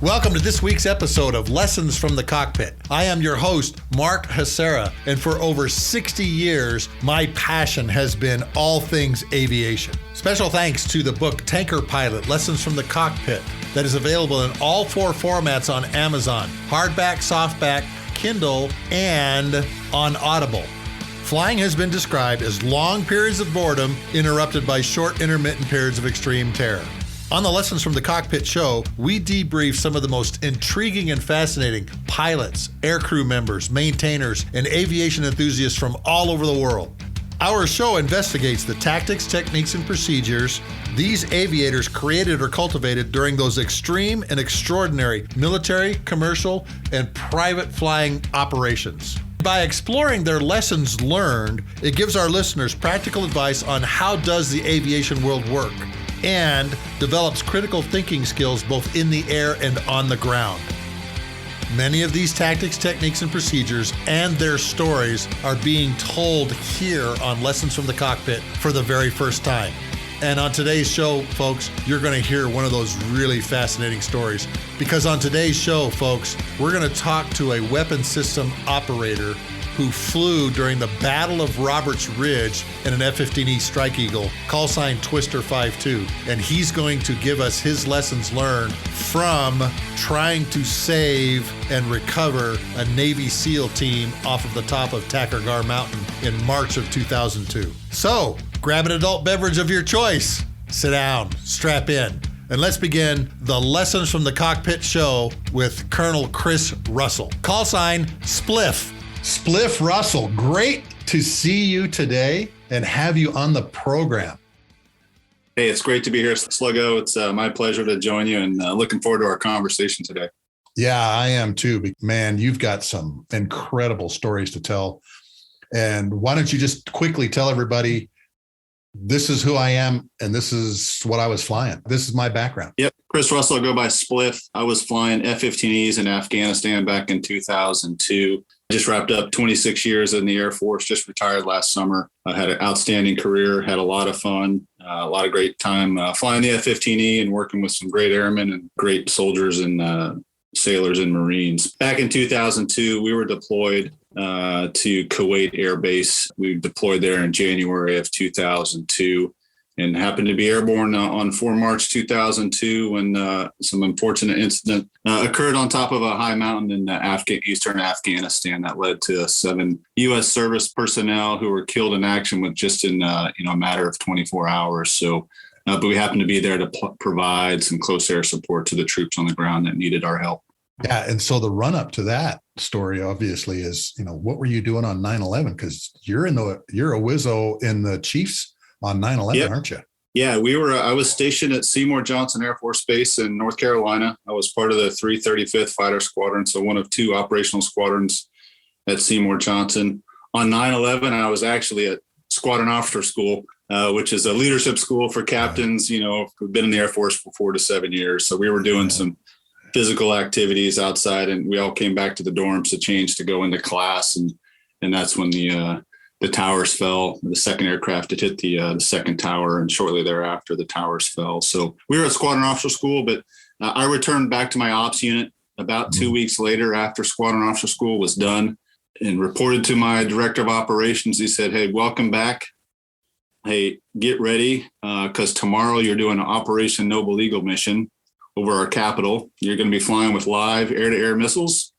Welcome to this week's episode of Lessons from the Cockpit. I am your host, Mark Hasera, and for over 60 years, my passion has been all things aviation. Special thanks to the book Tanker Pilot, Lessons from the Cockpit, that is available in all 4 formats on Amazon: hardback, softback, Kindle, and on Audible. Flying has been described as long periods of boredom interrupted by short intermittent periods of extreme terror. On the Lessons from the Cockpit show, we debrief some of the most intriguing and fascinating pilots, aircrew members, maintainers, and aviation enthusiasts from all over the world. Our show investigates the tactics, techniques, and procedures these aviators created or cultivated during those extreme and extraordinary military, commercial, and private flying operations. By exploring their lessons learned, it gives our listeners practical advice on how does the aviation world work, and develops critical thinking skills both in the air and on the ground. Many of these tactics, techniques, and procedures and their stories are being told here on Lessons from the Cockpit for the very first time. And on today's show, folks, you're going to hear one of those really fascinating stories. Because on today's show, folks, we're going to talk to a weapon system operator who flew during the Battle of Roberts Ridge in an F-15E Strike Eagle, call sign Twister 52. And he's going to give us his lessons learned from trying to save and recover a Navy SEAL team off of the top of Takur Mountain in March of 2002. So, grab an adult beverage of your choice, sit down, strap in, and let's begin the Lessons from the Cockpit show with Colonel Chris Russell. Call sign Spliff. Spliff Russell, great to see you today and have you on the program. Hey, it's great to be here, Sluggo. It's my pleasure to join you and looking forward to our conversation today. Yeah, I am too. Man, you've got some incredible stories to tell. And why don't you just quickly tell everybody, this is who I am and this is what I was flying. This is my background. Yep. Chris Russell, I go by Spliff. I was flying F-15Es in Afghanistan back in 2002. Just wrapped up 26 years in the Air Force, just retired last summer. I had an outstanding career, had a lot of fun, a lot of great time flying the F-15E and working with some great airmen and great soldiers and sailors and Marines. Back in 2002, we were deployed to Kuwait Air Base. We deployed there in January of 2002 and happened to be airborne on 4 March 2002 when some unfortunate incident occurred on top of a high mountain in eastern Afghanistan that led to 7 U.S. service personnel who were killed in action with just in a matter of 24 hours. So, but we happened to be there to provide some close air support to the troops on the ground that needed our help. Yeah, and so the run up to that story obviously is, what were you doing on 9/11? Because you're a Wizzo in the Chiefs on 9/11, yep. Aren't you? Yeah, I was stationed at Seymour Johnson Air Force Base in North Carolina. I was part of the 335th Fighter Squadron, so one of 2 operational squadrons at Seymour Johnson. On 9/11, I was actually at Squadron Officer School, which is a leadership school for captains, who've been in the Air Force for 4 to 7 years. So we were doing some physical activities outside, and we all came back to the dorms to change to go into class. And that's when the towers fell. The second aircraft had hit the second tower, and shortly thereafter, the towers fell. So we were at Squadron Officer School, but I returned back to my ops unit about 2 weeks later after Squadron Officer School was done and reported to my director of operations. He said, "Hey, welcome back. Hey, get ready because tomorrow you're doing an Operation Noble Eagle mission over our capital. You're going to be flying with live air-to-air missiles,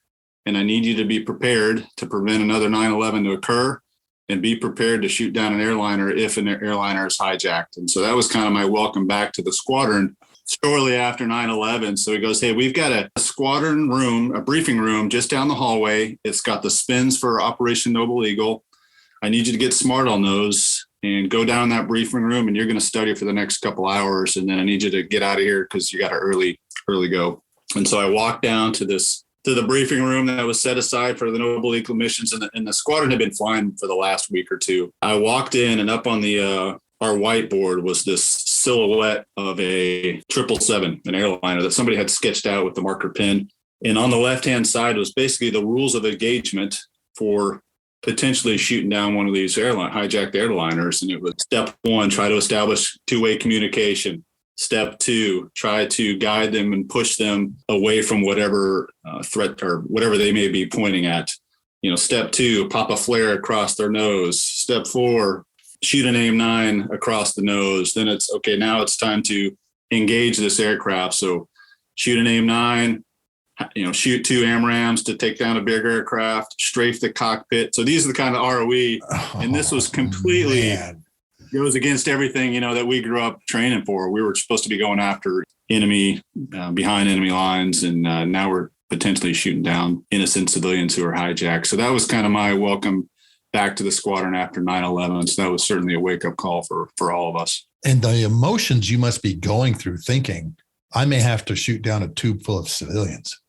and I need you to be prepared to prevent another 9/11 to occur and be prepared to shoot down an airliner if an airliner is hijacked." And so that was kind of my welcome back to the squadron shortly after 9/11. So he goes, "Hey, we've got a squadron room, a briefing room just down the hallway. It's got the spins for Operation Noble Eagle. I need you to get smart on those and go down that briefing room, and you're going to study for the next couple hours. And then I need you to get out of here because you got to early go." And so I walked down to the briefing room that was set aside for the Noble Eagle missions, and the squadron had been flying for the last week or two. I walked in, and up on our whiteboard was this silhouette of a 777, an airliner that somebody had sketched out with the marker pen. And on the left-hand side was basically the rules of engagement for potentially shooting down one of these hijacked airliners. And it was step 1, try to establish two-way communication. Step 2, try to guide them and push them away from whatever threat or whatever they may be pointing at. Step 2, pop a flare across their nose. Step 4, shoot an AIM-9 across the nose. Then it's okay. Now it's time to engage this aircraft. So shoot an AIM-9, shoot 2 AMRAAMs to take down a big aircraft, strafe the cockpit. So these are the kind of ROE. And this was completely goes against everything, that we grew up training for. We were supposed to be going after enemy, behind enemy lines. And now we're potentially shooting down innocent civilians who are hijacked. So that was kind of my welcome back to the squadron after 9/11. So that was certainly a wake up call for all of us. And the emotions you must be going through thinking, I may have to shoot down a tube full of civilians.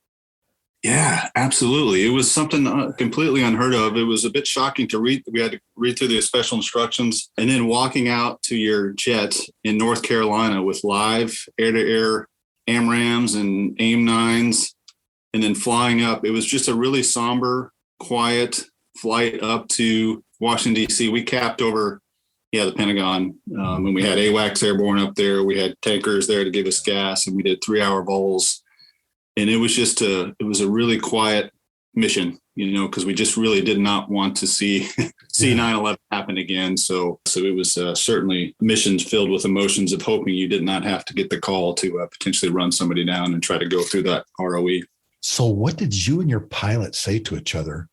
Yeah, absolutely. It was something completely unheard of. It was a bit shocking to read. We had to read through the special instructions and then walking out to your jet in North Carolina with live air-to-air AMRAAMs and AIM-9s and then flying up. It was just a really somber, quiet flight up to Washington, D.C. We capped over, the Pentagon. And we had AWACS airborne up there. We had tankers there to give us gas, and we did 3-hour bowls. And it was it was a really quiet mission, because we just really did not want to see 9/11 happen again. So it was certainly missions filled with emotions of hoping you did not have to get the call to potentially run somebody down and try to go through that ROE. So what did you and your pilot say to each other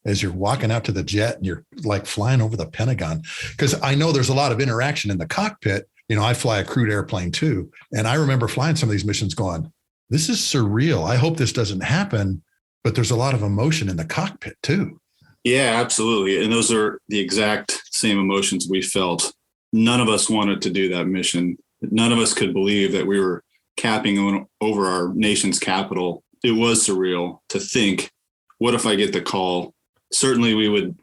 as you're walking out to the jet and you're like flying over the Pentagon? Because I know there's a lot of interaction in the cockpit. I fly a crewed airplane too. And I remember flying some of these missions going, this is surreal. I hope this doesn't happen, but there's a lot of emotion in the cockpit too. Yeah, absolutely. And those are the exact same emotions we felt. None of us wanted to do that mission. None of us could believe that we were capping over our nation's capital. It was surreal to think, what if I get the call? Certainly we would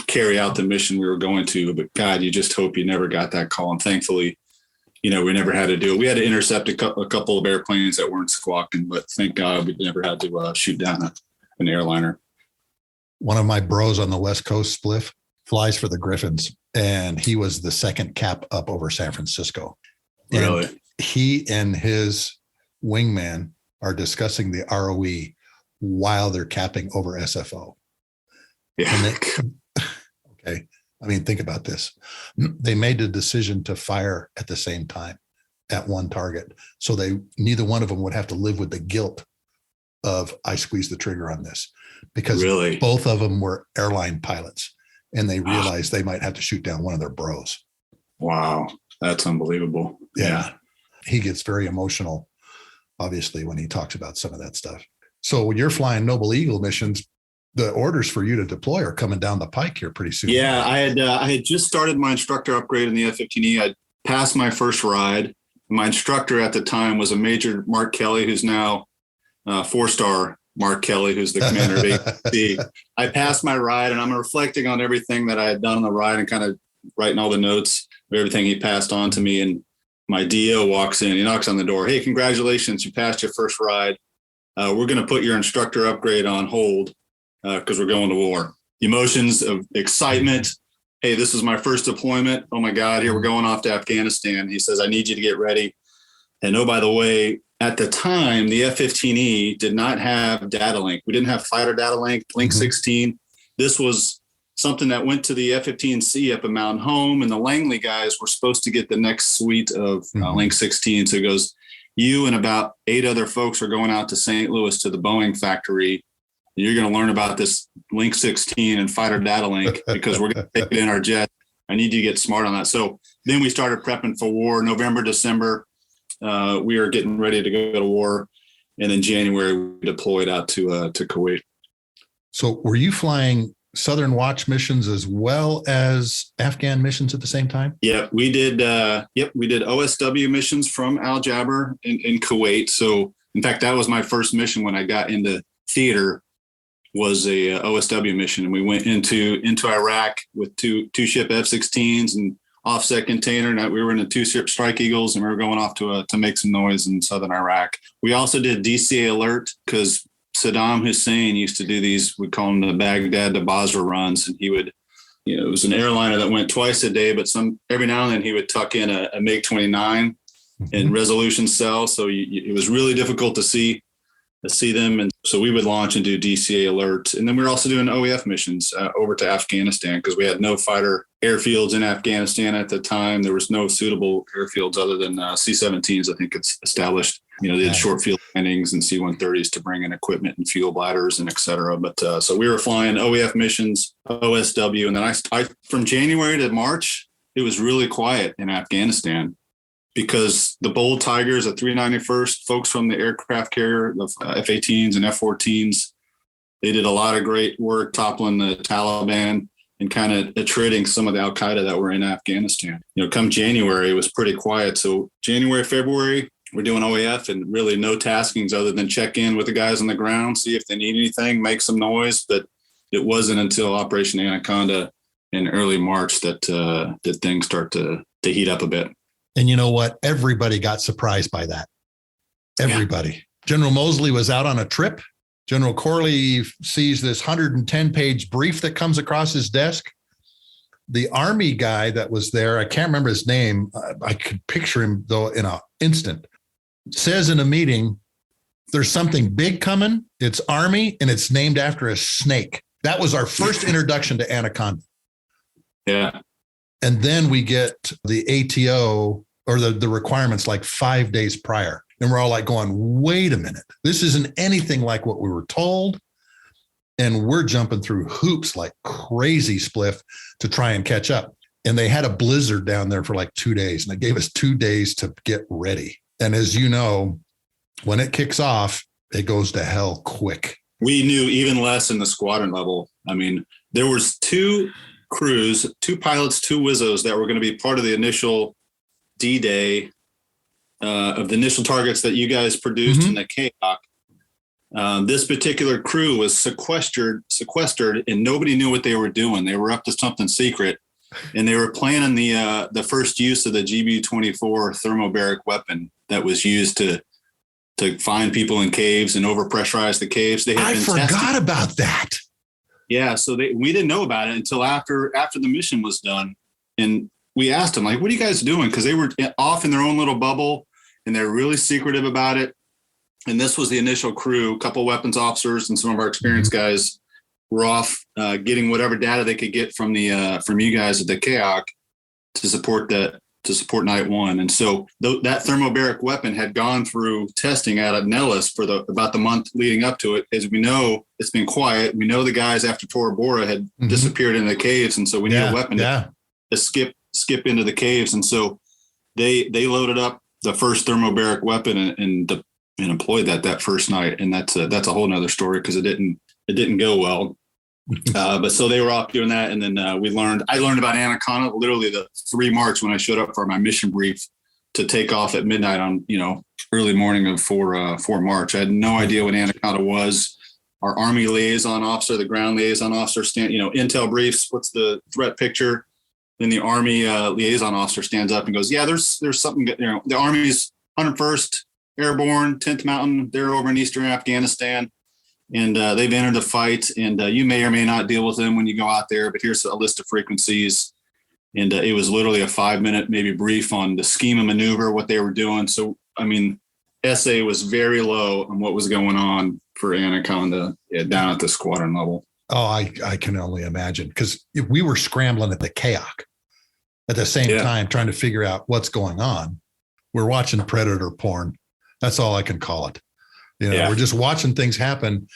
carry out the mission we were going to, but God, you just hope you never got that call. And thankfully, we never had to do it. We had to intercept a couple of airplanes that weren't squawking, but thank God we never had to shoot down an airliner. One of my bros on the West Coast, Spliff, flies for the Griffins, and he was the second cap up over San Francisco. Really? And he and his wingman are discussing the ROE while they're capping over SFO. Yeah. Okay. I mean, think about this. They made the decision to fire at the same time at one target. So neither one of them would have to live with the guilt of I squeezed the trigger on this, because really? Both of them were airline pilots and they realized they might have to shoot down one of their bros. Wow. That's unbelievable. Yeah. He gets very emotional, obviously, when he talks about some of that stuff. So when you're flying Noble Eagle missions, the orders for you to deploy are coming down the pike here pretty soon. Yeah, I had just started my instructor upgrade in the F-15E. I passed my first ride. My instructor at the time was a Major Mark Kelly, who's now 4-star Mark Kelly, who's the commander of APC. I passed my ride, and I'm reflecting on everything that I had done on the ride and kind of writing all the notes of everything he passed on to me. And my DO walks in. He knocks on the door. Hey, congratulations. You passed your first ride. We're going to put your instructor upgrade on hold because we're going to war. Emotions of excitement. Hey, this is my first deployment. Oh, my God, here we're going off to Afghanistan. He says, I need you to get ready. And oh, by the way, at the time, the F-15E did not have data link. We didn't have fighter data link, Link 16. This was something that went to the F-15C up in Mountain Home, and the Langley guys were supposed to get the next suite of Link 16. So it goes, you and about 8 other folks are going out to St. Louis to the Boeing factory. You're going to learn about this Link 16 and fighter data link because we're going to take it in our jet. I need you to get smart on that. So then we started prepping for war. November, December, we were getting ready to go to war. And in January, we deployed out to Kuwait. So were you flying Southern Watch missions as well as Afghan missions at the same time? Yeah, we did. We did OSW missions from Al Jaber in Kuwait. So in fact, that was my first mission when I got into theater, was a OSW mission. And we went into Iraq with two ship F-16s and offset container. And we were in the 2 ship Strike Eagles, and we were going off to make some noise in southern Iraq. We also did DCA alert because Saddam Hussein used to do these, we call them the Baghdad to Basra runs. And he would, it was an airliner that went twice a day, but every now and then he would tuck in a MiG-29 in resolution cell. So it was really difficult to see them. And so we would launch and do DCA alerts. And then we were also doing OEF missions over to Afghanistan because we had no fighter airfields in Afghanistan at the time. There was no suitable airfields other than C-17s. I think it's established, they had short field landings and C-130s to bring in equipment and fuel bladders and et cetera. But so we were flying OEF missions, OSW. And then I from January to March, it was really quiet in Afghanistan, because the Bold Tigers at 391st, folks from the aircraft carrier, the F-18s and F-14s, they did a lot of great work toppling the Taliban and kind of attriting some of the Al-Qaeda that were in Afghanistan. Come January, it was pretty quiet. So January, February, we're doing OAF and really no taskings other than check in with the guys on the ground, see if they need anything, make some noise. But it wasn't until Operation Anaconda in early March that did things start to heat up a bit. And you know what? Everybody got surprised by that. Everybody. Yeah. General Mosley was out on a trip. General Corley sees this 110-page brief that comes across his desk. The Army guy that was there, I can't remember his name. I could picture him, though, in an instant. Says in a meeting, there's something big coming. It's Army, and it's named after a snake. That was our first introduction to Anaconda. Yeah. And then we get the ATO or the requirements like 5 days prior. And we're all like going, wait a minute, this isn't anything like what we were told. And we're jumping through hoops like crazy, Spliff, to try and catch up. And they had a blizzard down there for like 2 days. And they gave us 2 days to get ready. And as you know, when it kicks off, it goes to hell quick. We knew even less in the squadron level. I mean, there was two crews, 2 pilots, 2 Wizzos that were going to be part of the initial D-Day of the initial targets that you guys produced in the KOC. This particular crew was sequestered, and nobody knew what they were doing. They were up to something secret, and they were planning the first use of the GBU-24 thermobaric weapon that was used to find people in caves and overpressurize the caves. I forgot about that. Yeah, so we didn't know about it until after the mission was done. And we asked them, like, what are you guys doing? Because they were off in their own little bubble, and they're really secretive about it. And this was the initial crew, a couple weapons officers and some of our experienced guys were off getting whatever data they could get from you guys at the KOC to support night one. And so that thermobaric weapon had gone through testing out at Nellis for about the month leading up to it. As we know, it's been quiet. We know the guys after Tora Bora had disappeared in the caves. And so we need a weapon to skip into the caves. And so they loaded up the first thermobaric weapon and employed that first night. And that's a whole nother story because it didn't go well. But so they were off doing that. And then I learned about Anaconda literally the 3 March when I showed up for my mission brief to take off at midnight on, early morning of 4 March. I had no idea what Anaconda was. Our Army liaison officer, the ground liaison officer, intel briefs, what's the threat picture? Then the Army liaison officer stands up and goes, yeah, there's something, the Army's 101st Airborne, 10th Mountain, they're over in Eastern Afghanistan. And they've entered the fight, and you may or may not deal with them when you go out there, but here's a list of frequencies. And it was literally a 5-minute maybe brief on the scheme of maneuver, what they were doing. So, I mean, SA was very low on what was going on for Anaconda down at the squadron level. Oh, I can only imagine, because we were scrambling at the KOC at the same time, trying to figure out what's going on. We're watching predator porn. That's all I can call it. We're just watching things happen,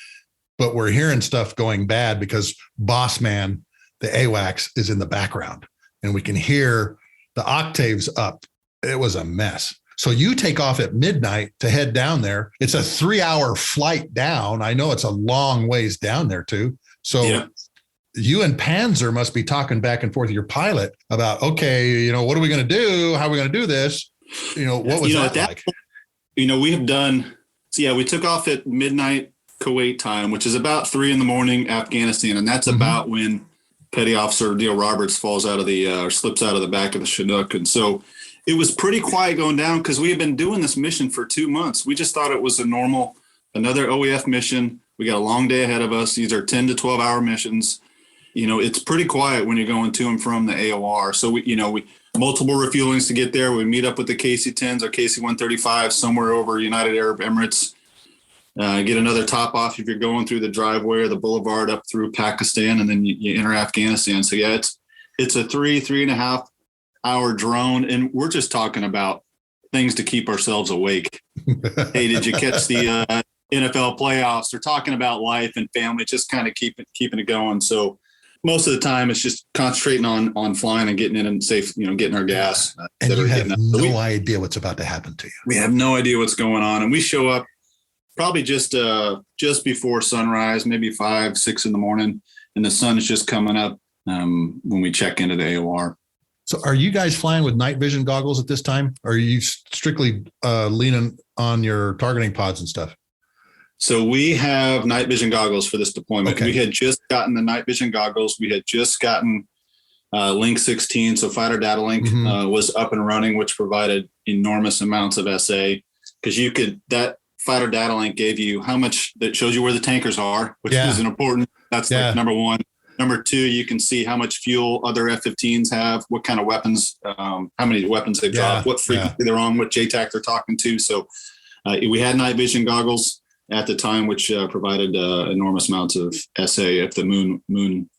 but we're hearing stuff going bad because boss man, the AWACS, is in the background and we can hear the octaves up. It was a mess. So you take off at midnight to head down there. It's a 3-hour flight down. I know it's a long ways down there too. So you and Panzer must be talking back and forth with your pilot about, okay, what are we going to do? How are we going to do this? What was that like? We have done. So we took off at midnight Kuwait time, which is about 3 a.m. Afghanistan. And that's about when Petty Officer Neil Roberts falls out of or slips out of the back of the Chinook. And so it was pretty quiet going down because we had been doing this mission for 2 months. We just thought it was another OEF mission. We got a long day ahead of us. These are 10 to 12 hour missions. It's pretty quiet when you're going to and from the AOR. So we multiple refuelings to get there. We meet up with the KC-10s or KC-135 somewhere over United Arab Emirates. Get another top off if you're going through the driveway or the boulevard up through Pakistan, and then you enter Afghanistan. So yeah, it's a 3.5 hour drone, and we're just talking about things to keep ourselves awake. Hey, did you catch the NFL playoffs? They're talking about life and family, just kind of keeping it going. So most of the time it's just concentrating on flying and getting in and safe, getting our gas. And you have no idea what's about to happen to you. We have no idea what's going on. And we show up probably just before sunrise, maybe 5, 6 in the morning, and the sun is just coming up when we check into the AOR. So are you guys flying with night vision goggles at this time? Or are you strictly leaning on your targeting pods and stuff? So we have night vision goggles for this deployment. Okay. We had just gotten the night vision goggles. We had just gotten Link 16. So Fighter Data Link was up and running, which provided enormous amounts of SA, because that Fighter Data Link gave you how much, that shows you where the tankers are, which is an important. That's like number one. Number two, you can see how much fuel other F-15s have, what kind of weapons, how many weapons they've dropped, what frequency they're on, what JTAC they're talking to. So we had night vision goggles at the time, which provided enormous amounts of SA if the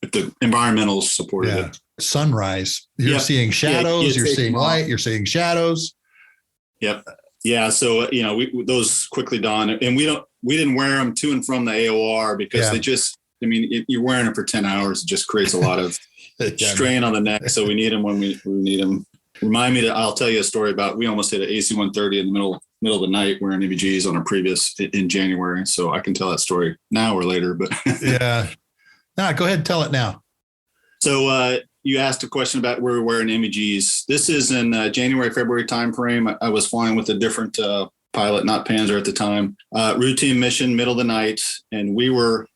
if the environmentals supported it. Sunrise, you're seeing shadows, you're seeing light, you're seeing shadows. Yep. Yeah. So, those quickly dawn, and we didn't wear them to and from the AOR because they just, you're wearing them for 10 hours. It just creates a lot of strain on the neck. So we need them when we need them. Remind me I'll tell you a story about, we almost hit an AC-130 in the middle of the night wearing EVGs on a previous in January. So I can tell that story now or later, but yeah. No, go ahead and tell it now. So you asked a question about where we're wearing MEGs. This is in January, February timeframe. I was flying with a different pilot, not Panzer at the time. Routine mission, middle of the night, and we were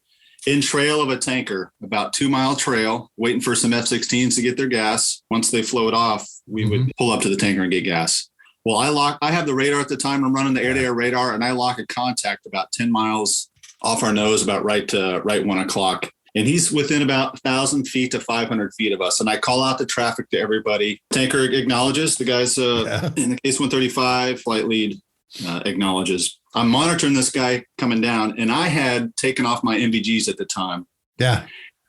in trail of a tanker, about 2 mile trail, waiting for some F-16s to get their gas. Once they float off, we would pull up to the tanker and get gas. Well, I have the radar at the time. I'm running the air-to-air radar, and I lock a contact about 10 miles off our nose, about right 1 o'clock. And he's within about 1,000 feet to 500 feet of us. And I call out the traffic to everybody. Tanker acknowledges. The guys in the case 135 flight lead acknowledges. I'm monitoring this guy coming down, and I had taken off my MVGs at the time. Yeah.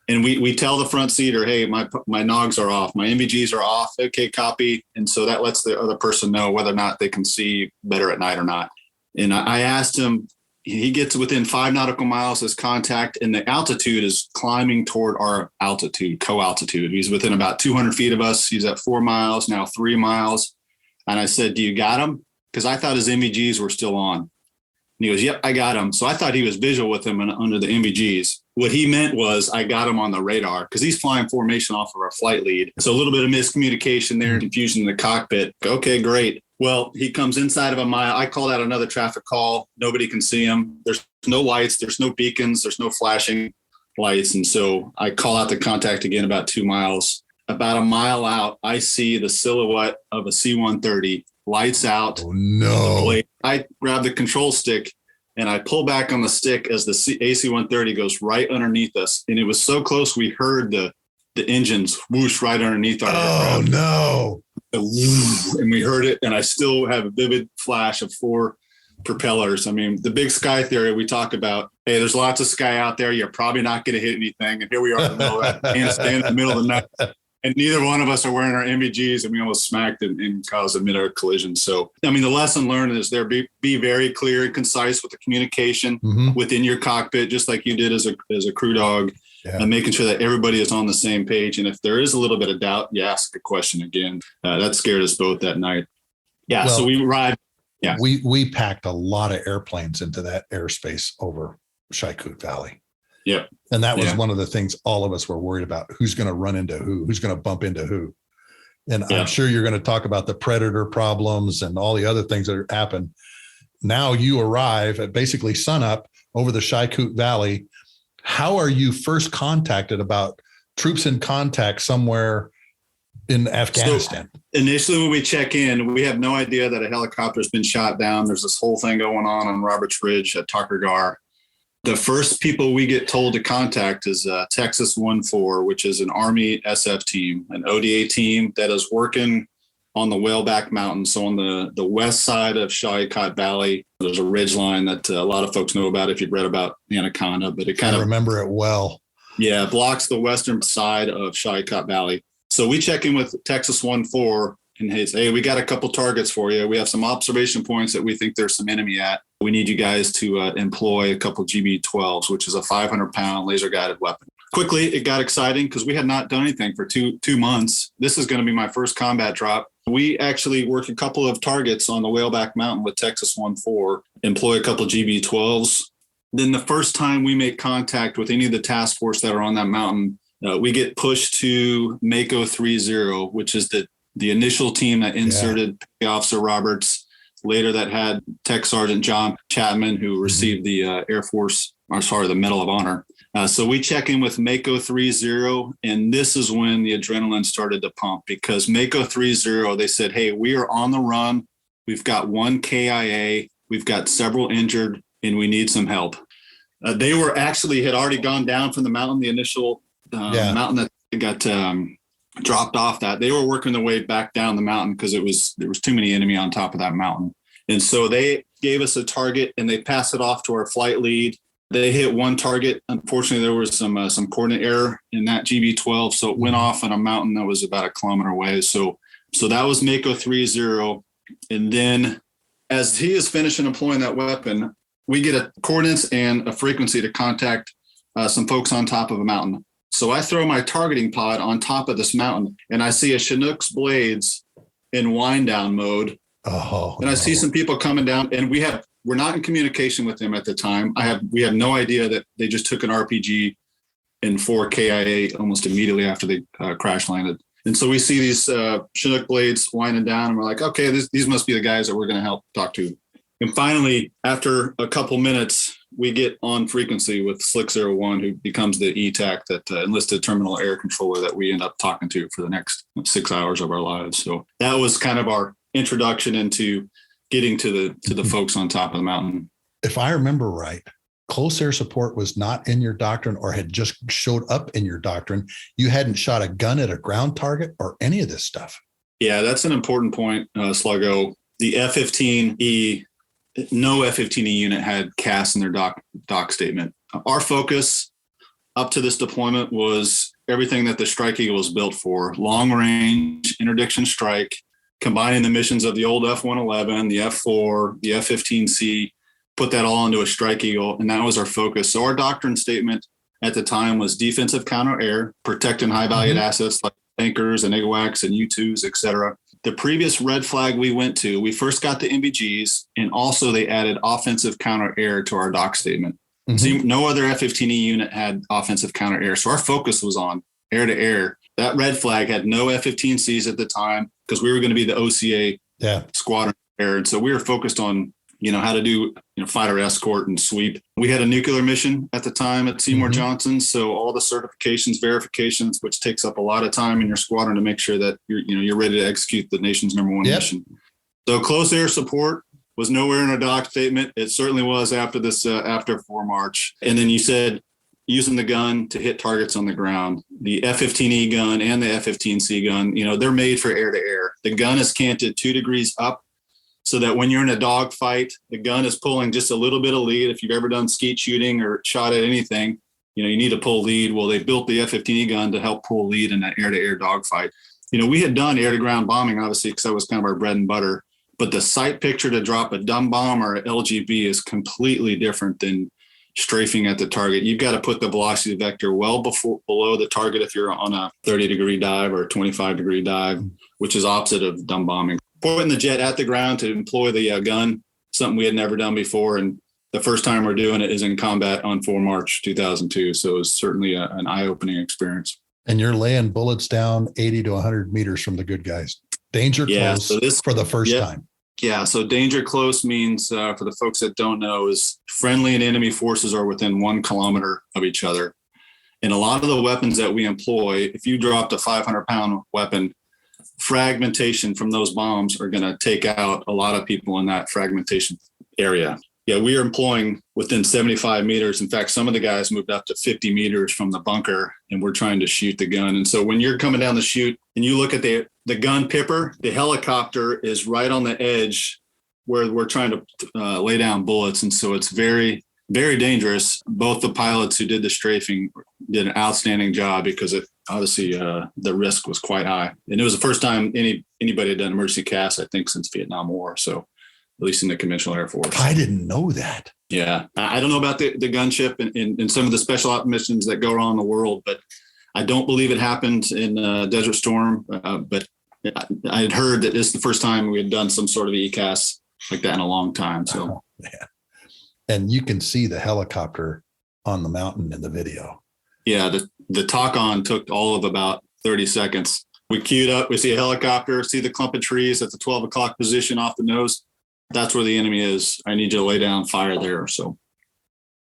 And we tell the front seater, hey, my nogs are off. My MVGs are off. Okay, copy. And so that lets the other person know whether or not they can see better at night or not. And I asked him, he gets within 5 nautical miles as contact, and the altitude is climbing toward our altitude, co-altitude. He's within about 200 feet of us. He's at 4 miles, now 3 miles. And I said, do you got him? Because I thought his MVGs were still on. And he goes, yep, I got him. So I thought he was visual with him under the MVGs. What he meant was I got him on the radar because he's flying formation off of our flight lead. So a little bit of miscommunication there, confusion in the cockpit. Okay, great. Well, he comes inside of a mile. I called out another traffic call. Nobody can see him. There's no lights. There's no beacons. There's no flashing lights. And so I call out the contact again about 2 miles. About a mile out, I see the silhouette of a C-130, lights out. Oh, no. I grab the control stick and I pull back on the stick as the AC-130 goes right underneath us. And it was so close, we heard the engines whoosh right underneath our aircraft. No. And we heard it, and I still have a vivid flash of 4 propellers. I mean, the big sky theory we talk about, hey, there's lots of sky out there. You're probably not going to hit anything. And here we are in the middle of Afghanistan, in the middle of the night. And neither one of us are wearing our MVGs, and we almost smacked and caused a mid-air collision. So, I mean, the lesson learned is be very clear and concise with the communication within your cockpit, just like you did as a crew dog. Yeah. And making sure that everybody is on the same page. And if there is a little bit of doubt, you ask a question again. That scared us both that night. Yeah. Well, so we arrived. Yeah. We packed a lot of airplanes into that airspace over Shahi-Khot Valley. Yeah. And that was one of the things all of us were worried about. Who's going to run into who's going to bump into who. And I'm sure you're going to talk about the predator problems and all the other things that happen. Now you arrive at basically sunup over the Shahi-Khot Valley. How are you first contacted about troops in contact somewhere in Afghanistan? So initially, when we check in, we have no idea that a helicopter has been shot down. There's this whole thing going on Roberts Ridge at Takargar. The first people we get told to contact is Texas 1-4, which is an Army SF team, an ODA team that is working on the Whaleback Mountain. So on the west side of Shahi-Khot Valley, there's a ridge line that a lot of folks know about if you've read about the Anaconda, but it kind of remember it well. Yeah, blocks the western side of Shahi-Khot Valley. So we check in with Texas 1-4 and say, hey, we got a couple targets for you. We have some observation points that we think there's some enemy at. We need you guys to employ a couple GB-12s, which is a 500-pound laser-guided weapon. Quickly, it got exciting because we had not done anything for two months. This is going to be my first combat drop. We actually work a couple of targets on the Whaleback Mountain with Texas 1-4, employ a couple GB-12s. Then the first time we make contact with any of the task force that are on that mountain, we get pushed to MAKO 3-0, which is the initial team that inserted Petty Officer Roberts, later that had Tech Sergeant John Chapman, who received the the Medal of Honor. So we check in with MAKO 3-0, and this is when the adrenaline started to pump, because MAKO 3-0, they said, hey, we are on the run. We've got one KIA. We've got several injured, and we need some help. They were actually had already gone down from the mountain, the initial mountain that got dropped off that. They were working their way back down the mountain because there was too many enemy on top of that mountain. And so they gave us a target and they passed it off to our flight lead. They hit one target. Unfortunately, there was some coordinate error in that GB-12. So it went off on a mountain that was about 1 kilometer away. So that was MAKO 3-0. And then as he is finishing employing that weapon, we get a coordinates and a frequency to contact some folks on top of a mountain. So I throw my targeting pod on top of this mountain and I see a Chinook's blades in wind down mode. And I see some people coming down, and we're not in communication with them at the time. We have no idea that they just took an RPG and 4 KIA almost immediately after they crash landed. And so we see these Chinook blades winding down, and we're like, okay, these must be the guys that we're going to help talk to. And finally, after a couple minutes, we get on frequency with Slick 01, who becomes the ETAC, that enlisted terminal air controller that we end up talking to for the next 6 hours of our lives. So that was kind of our introduction into getting to the folks on top of the mountain. If I remember right, close air support was not in your doctrine or had just showed up in your doctrine. You hadn't shot a gun at a ground target or any of this stuff. Yeah, that's an important point, Sluggo. The F-15E, no F-15E unit had CAS in their doc statement. Our focus up to this deployment was everything that the Strike Eagle was built for: long range, interdiction strike, combining the missions of the old F-111, the F-4, the F-15C, put that all into a Strike Eagle, and that was our focus. So our doctrine statement at the time was defensive counter-air, protecting high-valued assets like tankers and AWACS and U-2s, et cetera. The previous red flag we went to, we first got the MBGs, and also they added offensive counter-air to our doc statement. So no other F-15E unit had offensive counter-air, so our focus was on air-to-air. That red flag had no F-15Cs at the time because we were going to be the OCA squadron air. And so we were focused on, how to do, fighter escort and sweep. We had a nuclear mission at the time at Seymour Johnson. So all the certifications, verifications, which takes up a lot of time in your squadron to make sure that you're ready to execute the nation's #1 mission. So close air support was nowhere in our doc statement. It certainly was after this, after 4 March. And then you said, using the gun to hit targets on the ground. The F-15E gun and the F-15C gun, they're made for air-to-air. The gun is canted 2 degrees up so that when you're in a dogfight, the gun is pulling just a little bit of lead. If you've ever done skeet shooting or shot at anything, you need to pull lead. Well, they built the F-15E gun to help pull lead in that air-to-air dogfight. We had done air-to-ground bombing, obviously, because that was kind of our bread and butter. But the sight picture to drop a dumb bomb or a LGB is completely different than strafing at the target. You've got to put the velocity vector well below the target if you're on a 30-degree dive or a 25-degree dive, which is opposite of dumb bombing. Pointing the jet at the ground to employ the gun, something we had never done before. And the first time we're doing it is in combat on 4 March 2002. So it was certainly an eye-opening experience. And you're laying bullets down 80 to 100 meters from the good guys. Danger close for the first time. Yeah, so danger close means, for the folks that don't know, is friendly and enemy forces are within 1 kilometer of each other. And a lot of the weapons that we employ, if you dropped a 500-pound weapon, fragmentation from those bombs are going to take out a lot of people in that fragmentation area. Yeah, we are employing within 75 meters. In fact, some of the guys moved up to 50 meters from the bunker, and we're trying to shoot the gun. And so when you're coming down the chute and you look at the gun pipper, the helicopter is right on the edge where we're trying to lay down bullets. And so it's very, very dangerous. Both the pilots who did the strafing did an outstanding job because it obviously the risk was quite high. And it was the first time anybody had done emergency CAS, I think, since Vietnam War. So at least in the conventional Air Force. I didn't know that. Yeah. I don't know about the gunship and some of the special op missions that go around the world, but I don't believe it happened in Desert Storm. But I had heard that this is the first time we had done some sort of ECAS like that in a long time. So, yeah. And you can see the helicopter on the mountain in the video. Yeah. The talk on took all of about 30 seconds. We queued up, we see a helicopter, see the clump of trees at the 12 o'clock position off the nose. That's where the enemy is. I need you to lay down fire there. So.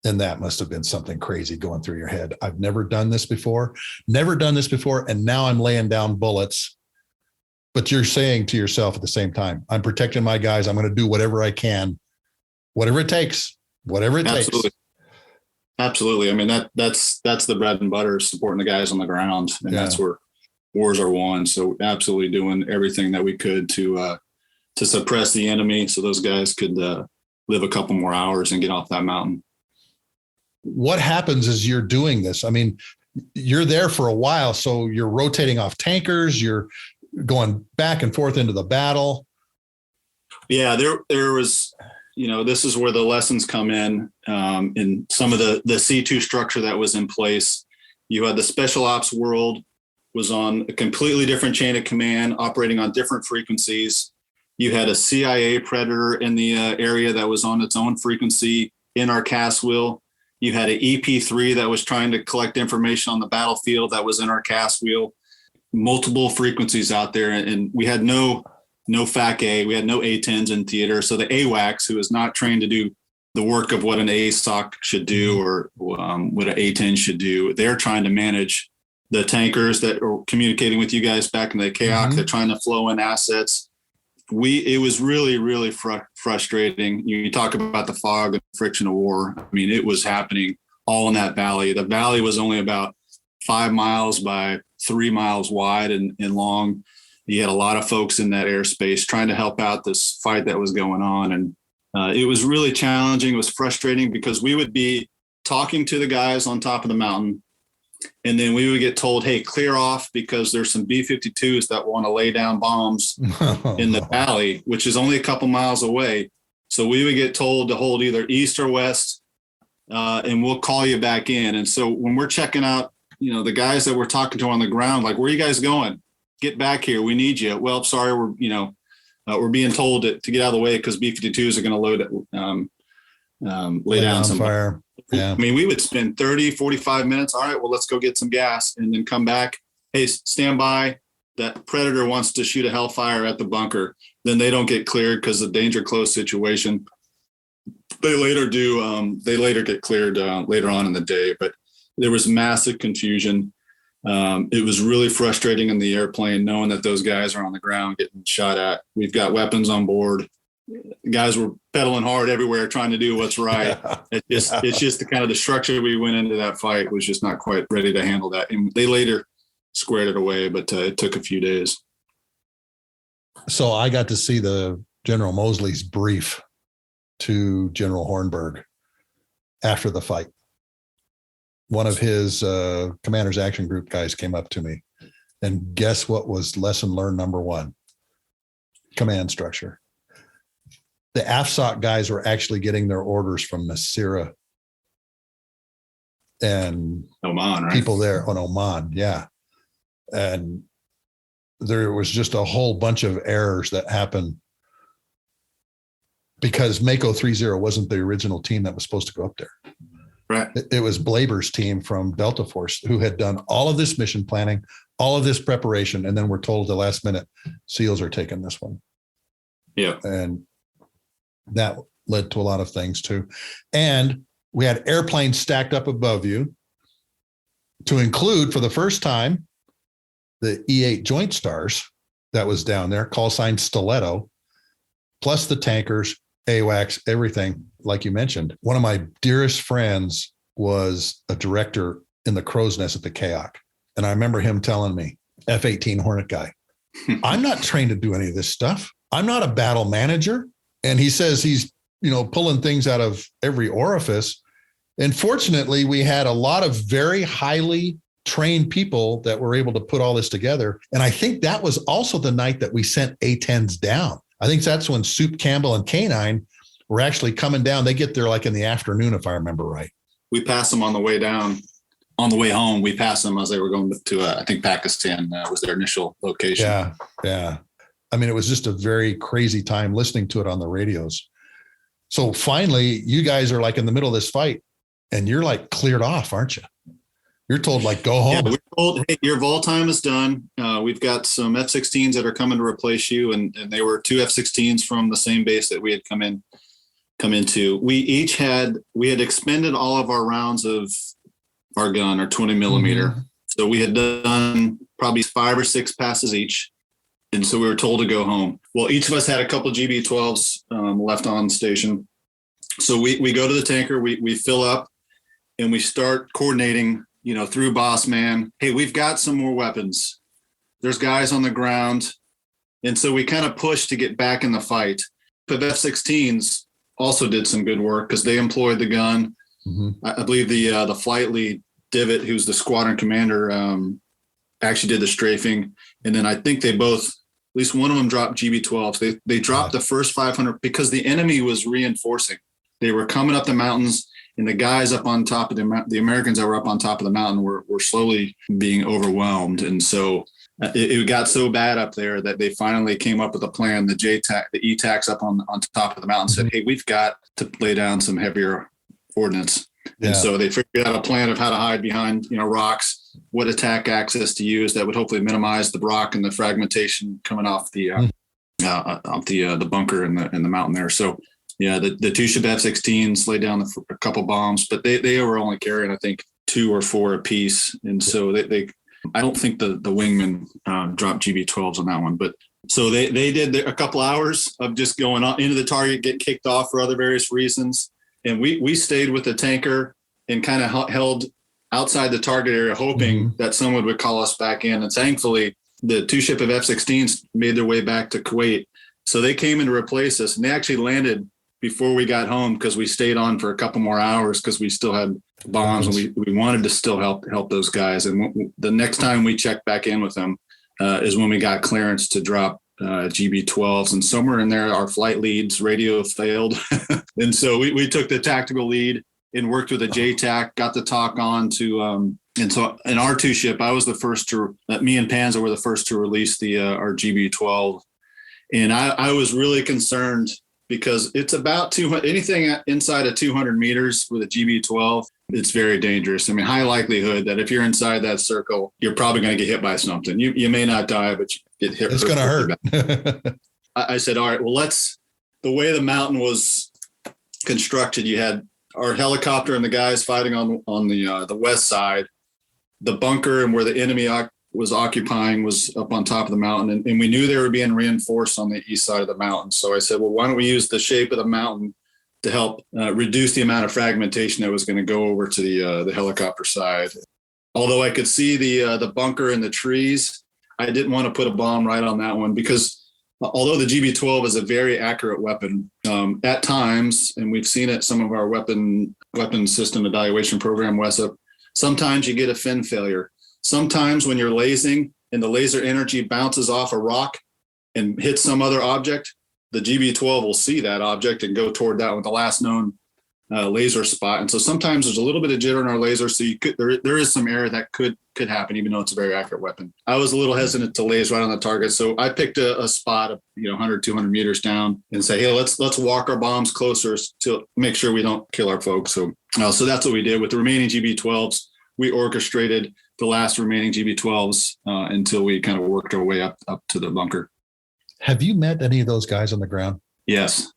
And that must have been something crazy going through your head. I've never done this before. And now I'm laying down bullets. But you're saying to yourself at the same time, I'm protecting my guys. I'm going to do whatever I can, whatever it takes, takes. Absolutely. I mean, that's the bread and butter, supporting the guys on the ground. And that's where wars are won. So absolutely doing everything that we could to suppress the enemy so those guys could live a couple more hours and get off that mountain. What happens as you're doing this? I mean, you're there for a while, so you're rotating off tankers, you're going back and forth into the battle. Yeah, there was, this is where the lessons come in some of the C2 structure that was in place. You had the special ops world was on a completely different chain of command, operating on different frequencies. You had a CIA predator in the area that was on its own frequency in our CAS wheel. You had an EP3 that was trying to collect information on the battlefield that was in our CAS wheel. Multiple frequencies out there. And we had no FAC-A. We had no A-10s in theater. So the AWACS, who is not trained to do the work of what an ASOC should do or what an A-10 should do, they're trying to manage the tankers that are communicating with you guys back in the KAOC. Mm-hmm. They're trying to flow in assets. It was really, really frustrating. You talk about the fog and friction of war. I mean, it was happening all in that valley. The valley was only about 5 miles by 3 miles wide and long. You had a lot of folks in that airspace trying to help out this fight that was going on. And it was really challenging. It was frustrating because we would be talking to the guys on top of the mountain. And then we would get told, hey, clear off because there's some B-52s that want to lay down bombs in the valley, which is only a couple miles away. So we would get told to hold either east or west, and we'll call you back in. And so when we're checking out, the guys that we're talking to on the ground, like, where are you guys going? Get back here. We need you. Well, sorry, we're being told to get out of the way because B-52s are going to lay down some fire. Yeah. I mean, we would spend 30, 45 minutes. All right, well, let's go get some gas and then come back. Hey, stand by. That predator wants to shoot a hellfire at the bunker. Then they don't get cleared because of the danger close situation. They later do. They later get cleared later on in the day. But there was massive confusion. It was really frustrating in the airplane knowing that those guys are on the ground getting shot at. We've got weapons on board. Guys were pedaling hard everywhere trying to do what's right. It's just the kind of the structure we went into that fight was just not quite ready to handle that. And they later squared it away, but it took a few days. So I got to see the General Mosley's brief to General Hornberg after the fight. One of his Commander's Action Group guys came up to me, and guess what was lesson learned number one? Command structure. The AFSOC guys were actually getting their orders from Nasira and Oman, right? People there on Oman. Yeah. And there was just a whole bunch of errors that happened because MAKO 30 wasn't the original team that was supposed to go up there. Right. It was Blaber's team from Delta Force who had done all of this mission planning, all of this preparation, and then we're told at the last minute, SEALs are taking this one. Yeah. And that led to a lot of things too. And we had airplanes stacked up above you to include, for the first time, the E-8 Joint Stars that was down there, call sign Stiletto, plus the tankers, AWACS, everything, like you mentioned. One of my dearest friends was a director in the crow's nest at the KAOC. And I remember him telling me, F-18 Hornet guy, I'm not trained to do any of this stuff. I'm not a battle manager. And he says he's, pulling things out of every orifice. And fortunately, we had a lot of very highly trained people that were able to put all this together. And I think that was also the night that we sent A-10s down. I think that's when Soup Campbell and Canine were actually coming down. They get there like in the afternoon, if I remember right. We passed them on the way down. On the way home, we passed them as they were going to, I think Pakistan was their initial location. Yeah. I mean, it was just a very crazy time listening to it on the radios. So finally, you guys are like in the middle of this fight and you're like cleared off, aren't you? You're told like, go home. Yeah, we're told, hey, your vol time is done. We've got some F-16s that are coming to replace you. And they were 2 F-16s from the same base that we had come into. We had expended all of our rounds of our gun, our 20 millimeter. Mm-hmm. So we had done probably 5 or 6 passes each. And so we were told to go home. Well, each of us had a couple GB-12s left on station. So we go to the tanker, we fill up and we start coordinating, through boss man. Hey, we've got some more weapons. There's guys on the ground. And so we kind of pushed to get back in the fight. But F-16s also did some good work because they employed the gun. Mm-hmm. I believe the flight lead, Divot, who's the squadron commander, actually did the strafing. And then I think they both, at least one of them dropped GB-12s. They dropped the first 500 because the enemy was reinforcing. They were coming up the mountains, and the guys up on top of the Americans that were up on top of the mountain were slowly being overwhelmed. And so it got so bad up there that they finally came up with a plan. The ETACs up on top of the mountain said, hey, we've got to lay down some heavier ordnance. Yeah. And so they figured out a plan of how to hide behind, rocks, what attack access to use that would hopefully minimize the rock and the fragmentation coming off the bunker and the mountain there. So yeah, the 2 ship F-16s laid down a couple bombs, but they were only carrying, I think, 2 or 4 apiece. And so they I don't think the wingmen dropped GB-12s on that one, but so they did a couple hours of just going on into the target, getting kicked off for other various reasons. And we stayed with the tanker and kind of held outside the target area, hoping that someone would call us back in. And thankfully, the 2 ship of F-16s made their way back to Kuwait. So they came in to replace us, and they actually landed before we got home because we stayed on for a couple more hours because we still had bombs and we wanted to still help those guys. And the next time we checked back in with them is when we got clearance to drop GB-12s, and somewhere in there, our flight lead's radio failed. And so we took the tactical lead and worked with a JTAC, got the talk on to, and so in our 2 ship, I was the first to, me and Panzer were the first to release our GB-12. And I was really concerned because it's about 200, anything inside of 200 meters with a GB-12, it's very dangerous. I mean, high likelihood that if you're inside that circle, you're probably going to get hit by something. You may not die, but you get hit. It's going to hurt. I said, all right, well, the way the mountain was constructed, you had our helicopter and the guys fighting on the west side, the bunker and where the enemy was occupying was up on top of the mountain. And we knew they were being reinforced on the east side of the mountain. So I said, well, why don't we use the shape of the mountain to help reduce the amount of fragmentation that was going to go over to the helicopter side. Although I could see the bunker and the trees, I didn't want to put a bomb right on that one because although the GB-12 is a very accurate weapon, at times, and we've seen it some of our weapon system evaluation program, WESA, sometimes you get a fin failure. Sometimes when you're lasing and the laser energy bounces off a rock and hits some other object, the GB-12 will see that object and go toward that with the last known laser spot. And so sometimes there's a little bit of jitter in our laser. So there is some error that could happen, even though it's a very accurate weapon. I was a little hesitant to laze right on the target. So I picked a spot of 100, 200 meters down and say, hey, let's walk our bombs closer to make sure we don't kill our folks. So that's what we did with the remaining GB-12s. We orchestrated the last remaining GB-12s until we kind of worked our way up to the bunker. Have you met any of those guys on the ground? Yes,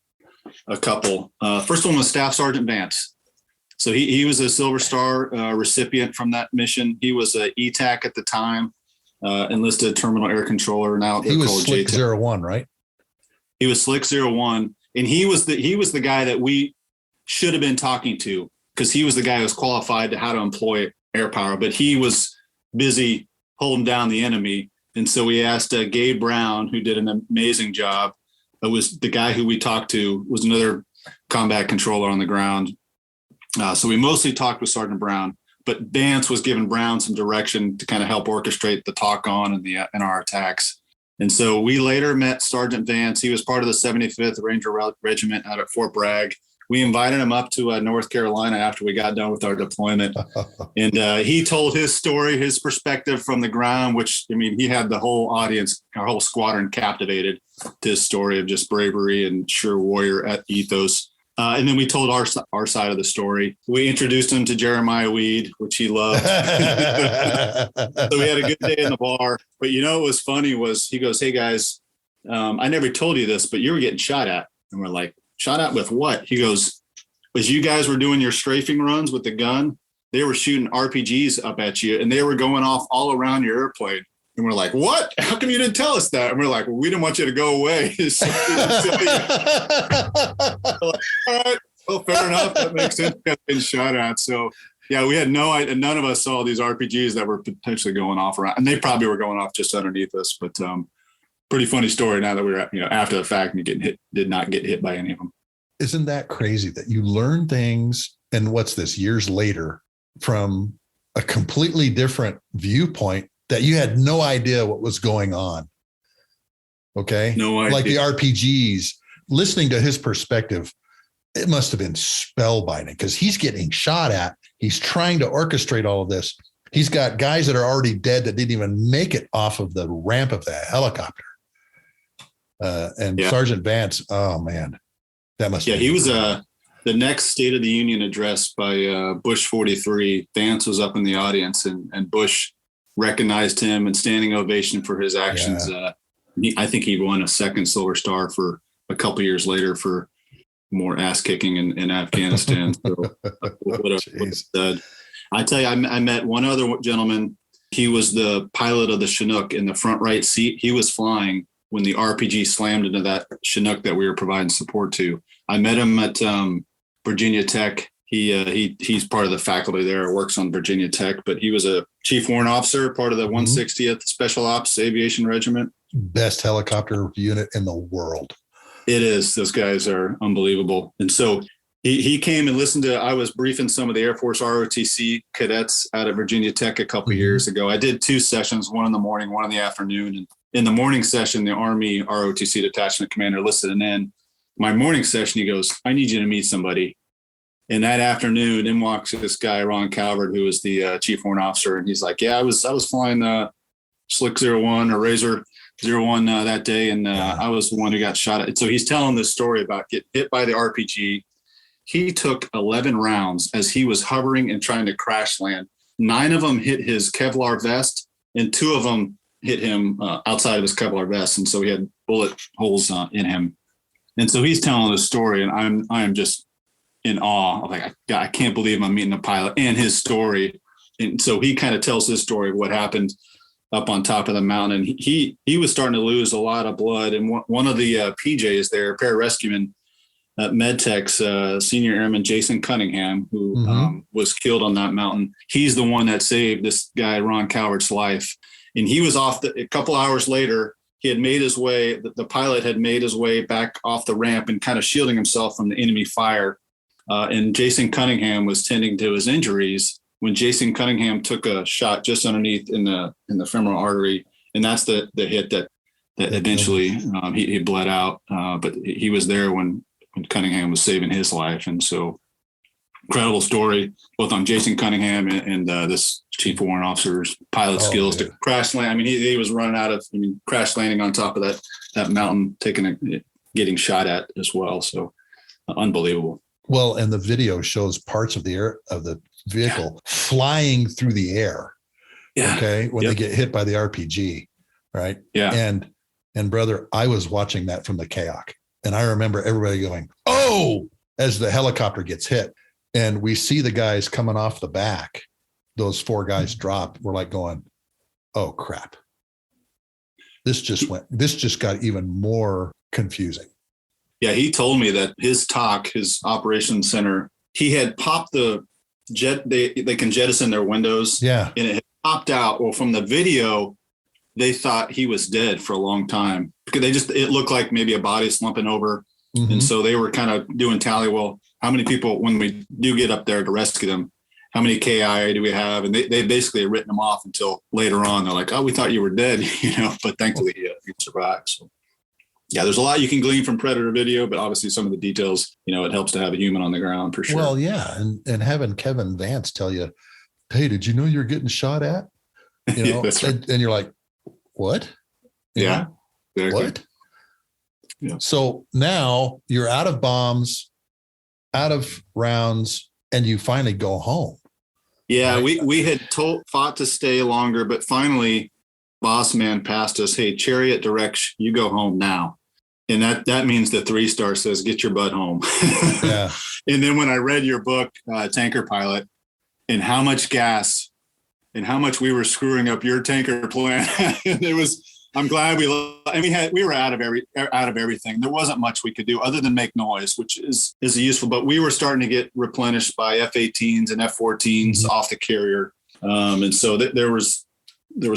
a couple. First one was Staff Sergeant Vance. So he was a Silver Star recipient from that mission. He was a ETAC at the time, enlisted terminal air controller. Now he was Slick 01, right? He was Slick 01. And he was the guy that we should have been talking to, because he was the guy who was qualified to how to employ air power, but he was busy holding down the enemy. And so we asked Gabe Brown, who did an amazing job. It was the guy who we talked to, was another combat controller on the ground. So we mostly talked with Sergeant Brown, but Vance was giving Brown some direction to kind of help orchestrate the talk on and our attacks. And so we later met Sergeant Vance. He was part of the 75th Ranger Regiment out at Fort Bragg. We invited him up to North Carolina after we got done with our deployment. And he told his story, his perspective from the ground, which, I mean, he had the whole audience, our whole squadron captivated to his story of just bravery and sure warrior ethos. And then we told our side of the story. We introduced him to Jeremiah Weed, which he loved. So we had a good day in the bar. But what was funny was he goes, "Hey guys, I never told you this, but you were getting shot at." And we're like, "Shot at with what?" He goes, "As you guys were doing your strafing runs with the gun, they were shooting RPGs up at you and they were going off all around your airplane." And we're like, "What? How come you didn't tell us that?" And we're like, "Well, we didn't want you to go away." So like, all right, well, fair enough. That makes sense. Got been shot at. So yeah, we had no idea. None of us saw these RPGs that were potentially going off around, and they probably were going off just underneath us. But pretty funny story now that we're after the fact and did not get hit by any of them. Isn't that crazy that you learn things, and what's this, years later, from a completely different viewpoint that you had no idea what was going on? Okay. No idea. Like the RPGs, listening to his perspective, it must have been spellbinding, because he's getting shot at. He's trying to orchestrate all of this. He's got guys that are already dead that didn't even make it off of the ramp of the helicopter. Sergeant Vance, oh man, that must. Yeah, he was the next State of the Union address by Bush 43. Vance was up in the audience, and Bush recognized him and standing ovation for his actions. Yeah. I think he won a second Silver Star for a couple years later for more ass kicking in Afghanistan. So, I tell you, I met one other gentleman. He was the pilot of the Chinook in the front right seat. He was flying when the RPG slammed into that Chinook that we were providing support to. I met him at Virginia Tech. He's part of the faculty there, works on Virginia Tech, but he was a chief warrant officer, part of the 160th Special Ops Aviation Regiment. Best helicopter unit in the world. It is. Those guys are unbelievable. And so he came and listened to, I was briefing some of the Air Force ROTC cadets out at Virginia Tech a couple of years ago. I did 2 sessions, one in the morning, one in the afternoon. And in the morning session, the Army ROTC detachment commander listened in. My morning session, he goes, "I need you to meet somebody." And that afternoon, in walks this guy, Ron Calvert, who was the chief warrant officer. And he's like, "Yeah, I was flying Slick 01 or Razor 01 that day. And I was the one who got shot at." So he's telling this story about getting hit by the RPG. He took 11 rounds as he was hovering and trying to crash land. 9 of them hit his Kevlar vest, and 2 of them hit him outside of his Kevlar vest. And so he had bullet holes in him. And so he's telling this story, and I'm just in awe. I'm like, I can't believe I'm meeting a pilot and his story. And so he kind of tells his story of what happened up on top of the mountain. And he was starting to lose a lot of blood. And one of the PJs there, pararescueman, MedTech's senior airman Jason Cunningham, who was killed on that mountain. He's the one that saved this guy, Ron Calvert's life. And he was off a couple hours later. He had made his way, the pilot had made his way back off the ramp and kind of shielding himself from the enemy fire. And Jason Cunningham was tending to his injuries when Jason Cunningham took a shot just underneath in the femoral artery. And that's the hit that eventually he bled out. But he was there when Cunningham was saving his life. And so incredible story, both on Jason Cunningham and this chief warrant officer's pilot skills to crash land. I mean, he was running out of, crash landing on top of that mountain, getting shot at as well. So unbelievable. Well, and the video shows parts of the vehicle flying through the air. Yeah. Okay. When they get hit by the RPG. Right. Yeah. And brother, I was watching that from the KAOC, and I remember everybody going, "Oh," as the helicopter gets hit, and we see the guys coming off the back. Those 4 guys drop. We're like going, "Oh crap. This just got even more confusing." Yeah, he told me that his operations center, he had popped the jet. They can jettison their windows. Yeah. And it had popped out. Well, from the video, they thought he was dead for a long time because it looked like maybe a body slumping over. Mm-hmm. And so they were kind of doing tally. Well, how many people, when we do get up there to rescue them, how many KI do we have? And they basically had written him off until later on. They're like, oh, we thought you were dead, but thankfully he survived. So yeah, there's a lot you can glean from Predator video, but obviously some of the details, it helps to have a human on the ground for sure. Well, yeah. And having Kevin Vance tell you, hey, did you know you're getting shot at? Yeah, that's right. And you're like, what? Yeah. Exactly. What? Yeah. So now you're out of bombs, out of rounds, and you finally go home. Yeah, right? we had fought to stay longer, but finally boss man passed us, hey, Chariot directs, you go home now. And that means the 3-star says, get your butt home. Yeah. And then when I read your book, Tanker Pilot, and how much gas and how much we were screwing up your tanker plan, I'm glad we were out of everything. There wasn't much we could do other than make noise, which is useful. But we were starting to get replenished by F-18s and F-14s off the carrier, and so there was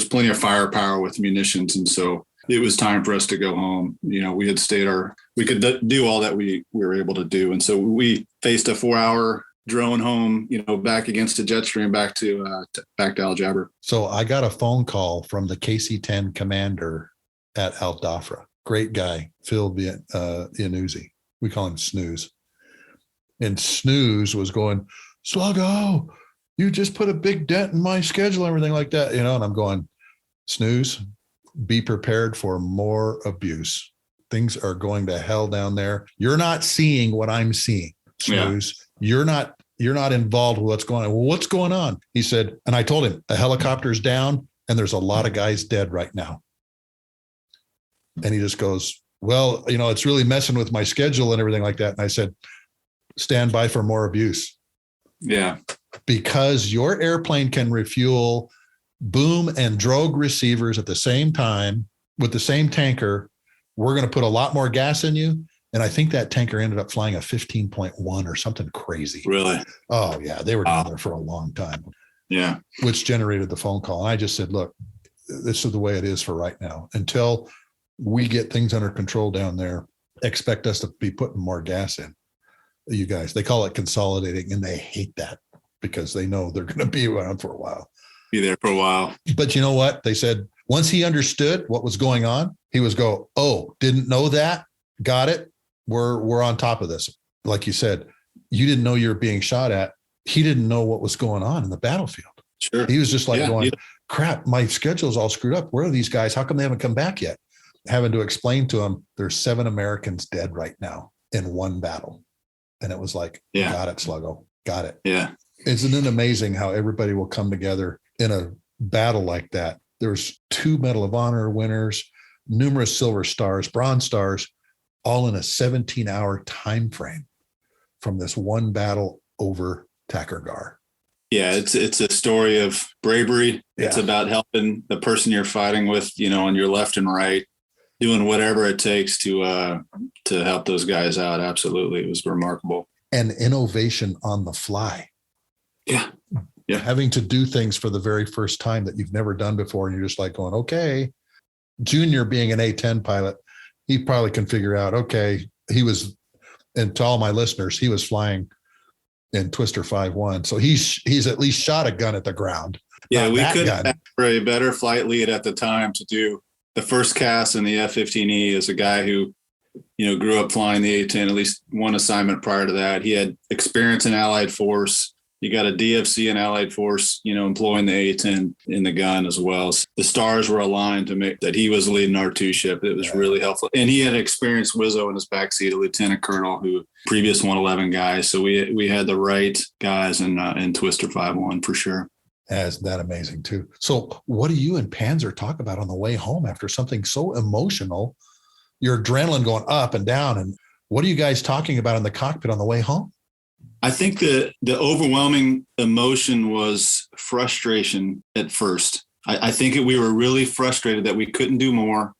plenty of firepower with munitions, and so it was time for us to go home. We had we could do all that we were able to do, and so we faced a 4-hour drone home, back against a jet stream back to Al Jaber. So I got a phone call from the KC-10 commander at Al Dhafra. Great guy, Phil Iannuzzi. We call him Snooze. And Snooze was going, Sluggo, you just put a big dent in my schedule and everything like that, and I'm going, Snooze, be prepared for more abuse. Things are going to hell down there. You're not seeing what I'm seeing, Snooze. Yeah. You're not involved with what's going on. Well, what's going on? He said, and I told him, a helicopter's down and there's a lot of guys dead right now. And he just goes, well, it's really messing with my schedule and everything like that. And I said, stand by for more abuse. Yeah. Because your airplane can refuel boom and drogue receivers at the same time with the same tanker. We're going to put a lot more gas in you. And I think that tanker ended up flying a 15.1 or something crazy. Really? Oh, yeah. They were down there for a long time. Yeah. Which generated the phone call. And I just said, look, this is the way it is for right now. Until we get things under control down there, expect us to be putting more gas in. You guys, they call it consolidating, and they hate that because they know they're going to be around for a while. Be there for a while. But you know what? They said once he understood what was going on, he was oh, didn't know that? Got it. We're on top of this. Like you said, you didn't know you were being shot at. He didn't know what was going on in the battlefield. Sure. He was just like going, crap, my schedule's all screwed up. Where are these guys? How come they haven't come back yet? Having to explain to him, there's 7 Americans dead right now in one battle. And it was like, got it, Sluggo. Got it. Yeah. Isn't it amazing how everybody will come together in a battle like that? There's 2 Medal of Honor winners, numerous Silver Stars, Bronze Stars, all in a 17-hour time frame from this one battle over Takurgar. Yeah, it's a story of bravery. Yeah. It's about helping the person you're fighting with, on your left and right, doing whatever it takes to help those guys out. Absolutely. It was remarkable. And innovation on the fly. Yeah. Yeah. Having to do things for the very first time that you've never done before. And you're just like going, okay. Junior being an A-10 pilot, he probably can figure out, okay, he was, and to all my listeners, he was flying in Twister 5-1. So he's at least shot a gun at the ground. Yeah, we couldn't ask for a better flight lead at the time to do the first cast in the F-15E as a guy who, grew up flying the A-10, at least one assignment prior to that. He had experience in Allied force. You got a DFC and Allied force, employing the A-10 in the gun as well. So the stars were aligned to make that he was leading our 2 ship. It was really helpful. And he had an experienced Wizzo in his backseat, a lieutenant colonel previous 111 guy. So we had the right guys in Twister 5-1 for sure. Isn't that amazing too? So what do you and Panzer talk about on the way home after something so emotional? Your adrenaline going up and down. And what are you guys talking about in the cockpit on the way home? I think the overwhelming emotion was frustration at first. I think we were really frustrated that we couldn't do more,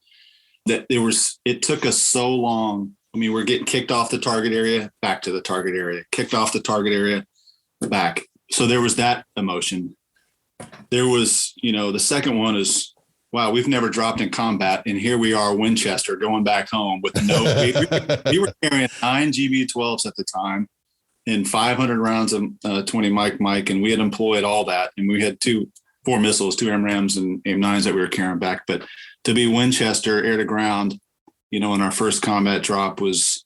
that it took us so long. I mean, we're getting kicked off the target area, back to the target area, kicked off the target area, back. So there was that emotion. There was, the second one is, wow, we've never dropped in combat. And here we are, Winchester, going back home with we were carrying 9 GB-12s at the time and 500 rounds of 20 Mike, and we had employed all that. And we had 4 missiles, 2 AMRAAMs and AIM-9s that we were carrying back. But to be Winchester, air to ground, in our first combat drop was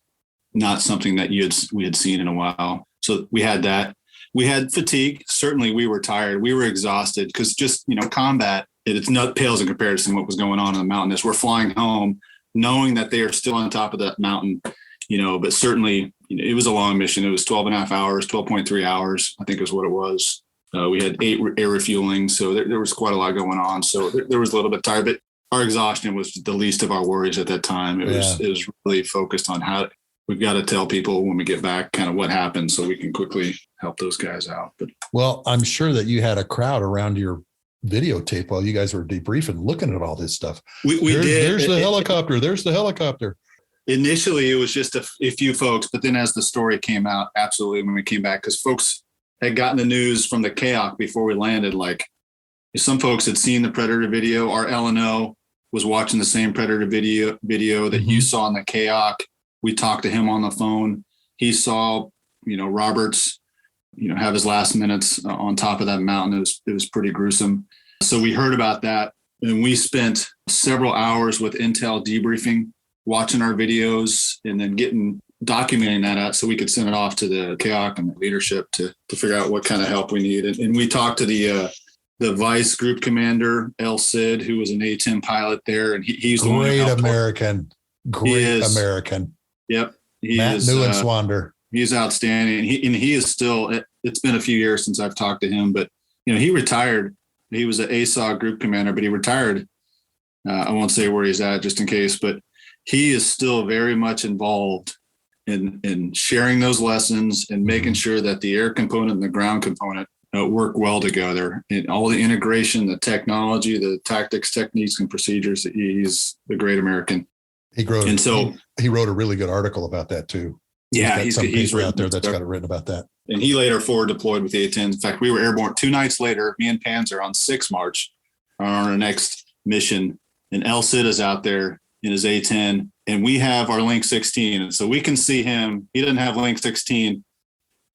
not something that we had seen in a while. So we had that. We had fatigue. Certainly we were tired. We were exhausted because just, combat, it's not pales in comparison to what was going on in the mountain. As we're flying home, knowing that they are still on top of that mountain, but certainly it was a long mission. It was 12 and a half hours, 12.3 hours, I think is what it was. We had 8 air refueling. So there was quite a lot going on. So there was a little bit tired, but our exhaustion was the least of our worries at that time. It was really focused on how we've got to tell people when we get back kind of what happened so we can quickly help those guys out. But well, I'm sure that you had a crowd around your videotape while you guys were debriefing, looking at all this stuff. We did. There's the helicopter. There's the helicopter. Initially, it was just a few folks, but then as the story came out, absolutely when we came back, because folks had gotten the news from the KAOK before we landed. Like some folks had seen the Predator video. Our LNO was watching the same Predator video that you saw in the KAOK. We talked to him on the phone. He saw, Roberts, have his last minutes on top of that mountain. It was pretty gruesome. So we heard about that, and we spent several hours with intel debriefing, watching our videos, and then documenting that out so we could send it off to the KAOK and the leadership to figure out what kind of help we needed. And we talked to the vice group commander, El Cid, who was an A-10 pilot there, and he's great American. Yep, Matt Neuenswander. He's outstanding. He is still. It's been a few years since I've talked to him, but he retired. He was an ASOG group commander, but he retired. I won't say where he's at just in case, but he is still very much involved in sharing those lessons and making sure that the air component and the ground component work well together. And all the integration, the technology, the tactics, techniques, and procedures. He's the great American. He wrote a really good article about that too. Yeah, he's out there that's got it written about that. And he later forward deployed with the A-10. In fact, we were airborne 2 nights later. Me and Panzer on 6 March on our next mission, and El Cid is out there in his A-10, and we have our Link 16, and so we can see him. He doesn't have Link 16,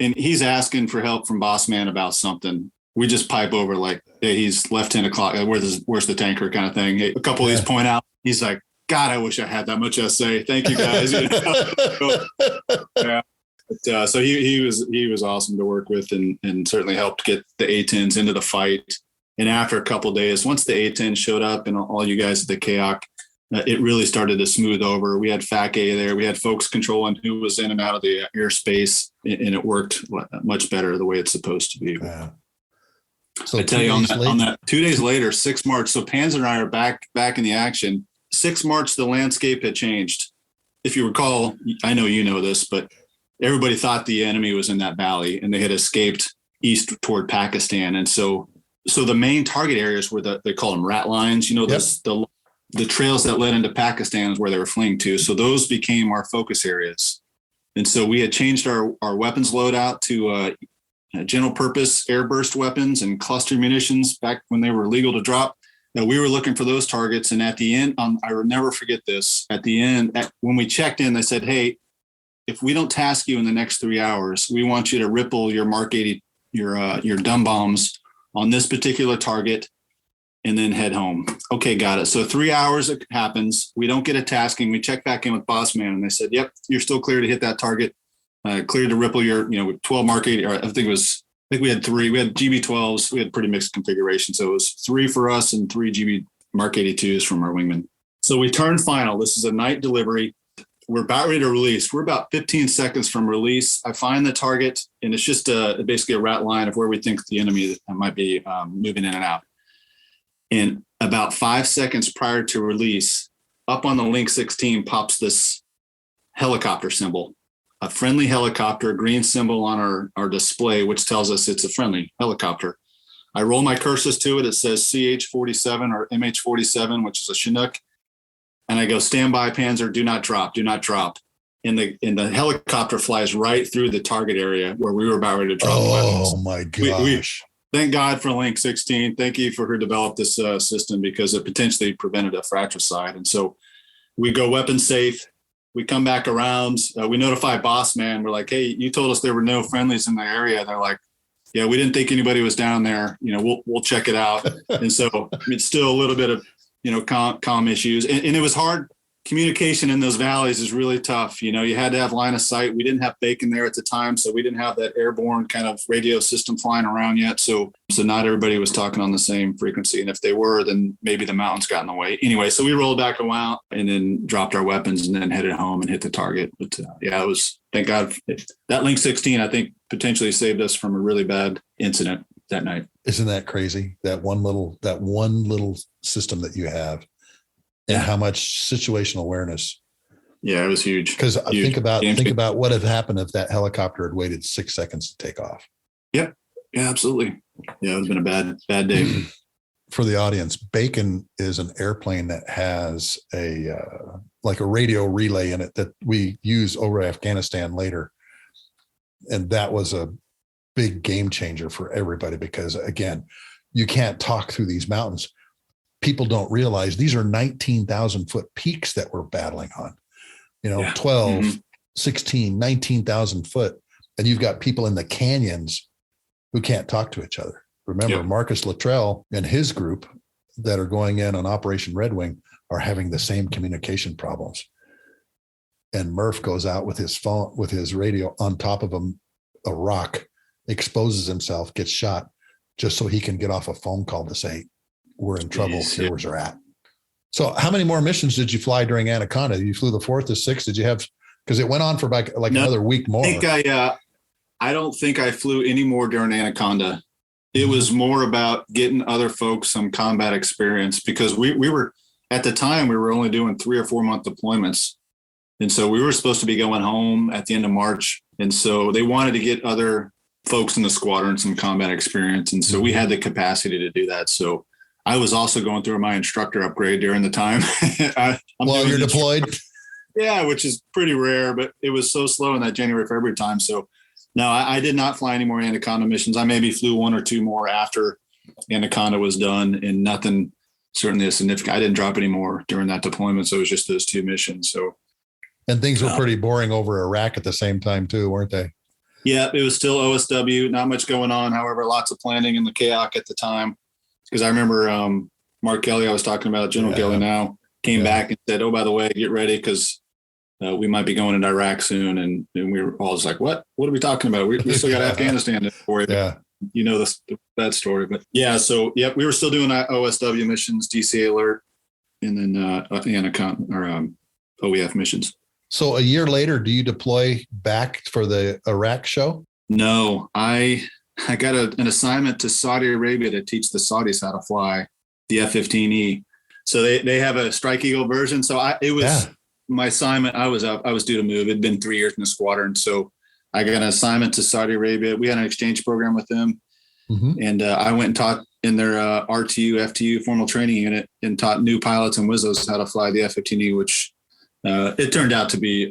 and he's asking for help from Boss Man about something. We just pipe over like, hey, he's left 10 o'clock. Where's the tanker kind of thing? Hey, a couple of these point out. He's like, God, I wish I had that much essay. Thank you guys. Yeah. But, so he was awesome to work with and certainly helped get the A-10s into the fight. And after a couple of days, once the A-10 showed up and all you guys at the KAOK, it really started to smooth over. We had FAC-A there. We had folks controlling who was in and out of the airspace, and it worked much better the way it's supposed to be. Yeah. So I tell you, on that 2 days later, 6 March, so Panzer and I are back in the action. 6 March, the landscape had changed. If you recall, I know you know this, but everybody thought the enemy was in that valley and they had escaped east toward Pakistan. And so the main target areas were they call them rat lines, the trails that led into Pakistan is where they were fleeing to. So those became our focus areas. And so we had changed our weapons loadout to general purpose airburst weapons and cluster munitions back when they were legal to drop. We were looking for those targets. And at the end, I will never forget this. At the end, when we checked in, they said, hey, if we don't task you in the next 3 hours, we want you to ripple your Mark 80, your dumb bombs on this particular target and then head home. Okay, got it. So 3 hours it happens. We don't get a tasking. We check back in with Boss Man and they said, yep, you're still clear to hit that target. Clear to ripple your, 12 Mark 80, or I think we had 3. We had GB-12s. We had pretty mixed configuration. So it was 3 for us and 3 GB Mark 82s from our wingman. So we turned final. This is a night delivery. We're about ready to release. We're about 15 seconds from release. I find the target, and it's just basically a rat line of where we think the enemy might be moving in and out. And about 5 seconds prior to release, up on the Link 16 pops this helicopter symbol. A friendly helicopter, a green symbol on our display, which tells us it's a friendly helicopter. I roll my cursors to it. It says CH-47 or MH-47, which is a Chinook. And I go, stand by, Panzer, do not drop, do not drop. and the helicopter flies right through the target area where we were about ready to drop weapons. Oh my gosh. Thank God for Link 16. Thank you for her developed this system, because it potentially prevented a fratricide. And so we go weapon safe. We come back around. We notify boss man. We're like, hey, you told us there were no friendlies in the area. They're like, yeah, we didn't think anybody was down there. We'll check it out. And so it's still a little bit of, comm issues. And it was hard. Communication in those valleys is really tough. You had to have line of sight. We didn't have Bacon there at the time, so we didn't have that airborne kind of radio system flying around yet. So not everybody was talking on the same frequency. And if they were, then maybe the mountains got in the way. Anyway, so we rolled back around and then dropped our weapons and then headed home and hit the target. But it was, thank God, that Link 16, I think, potentially saved us from a really bad incident that night. Isn't that crazy? That one little system that you have. And how much situational awareness. Yeah, it was huge. Because think about what had happened if that helicopter had waited 6 seconds to take off. Yeah, absolutely. Yeah, it would have been a bad day. For the audience, Bacon is an airplane that has a radio relay in it that we use over Afghanistan later. And that was a big game changer for everybody, because again, you can't talk through these mountains. People don't realize these are 19,000 foot peaks that we're battling on, 12, 16, 19,000 foot. And you've got people in the canyons who can't talk to each other. Remember, Marcus Luttrell and his group that are going in on Operation Red Wing are having the same communication problems. And Murph goes out with his phone, with his radio on top of a rock, exposes himself, gets shot just so he can get off a phone call to say, we're in trouble. Here's where we're at. So how many more missions did you fly during Anaconda? You flew the 4th to 6th. Did you have, because it went on for another week more. I don't think I flew any more during Anaconda. It was more about getting other folks some combat experience, because we were, at the time, we were only doing 3 or 4 month deployments. And so we were supposed to be going home at the end of March. And so they wanted to get other folks in the squadron some combat experience. And so we had the capacity to do that. So I was also going through my instructor upgrade during the time. While you're deployed? Yeah, which is pretty rare, but it was so slow in that January, February time. So no, I did not fly any more Anaconda missions. I maybe flew 1 or 2 more after Anaconda was done, and nothing certainly as significant. I didn't drop any more during that deployment. So it was just those 2 missions. So, and things were pretty boring over Iraq at the same time too, weren't they? Yeah, it was still OSW, not much going on. However, lots of planning in the CAOC at the time. Because I remember Mark Kelly, I was talking about, General Kelly now, came back and said, oh, by the way, get ready, because we might be going into Iraq soon. And we were all just like, what are we talking about? We still got Afghanistan for you. Yeah. That story. But yeah, so, we were still doing OSW missions, DCA alert, and then Anaconda or OEF missions. So a year later, do you deploy back for the Iraq show? No, I got an assignment to Saudi Arabia to teach the Saudis how to fly the F-15E. So they have a Strike Eagle version. So my assignment. I was due to move. It'd been 3 years in the squadron. So I got an assignment to Saudi Arabia. We had an exchange program with them. And I went and taught in their RTU, FTU formal training unit, and taught new pilots and WISOs how to fly the F-15E, which it turned out to be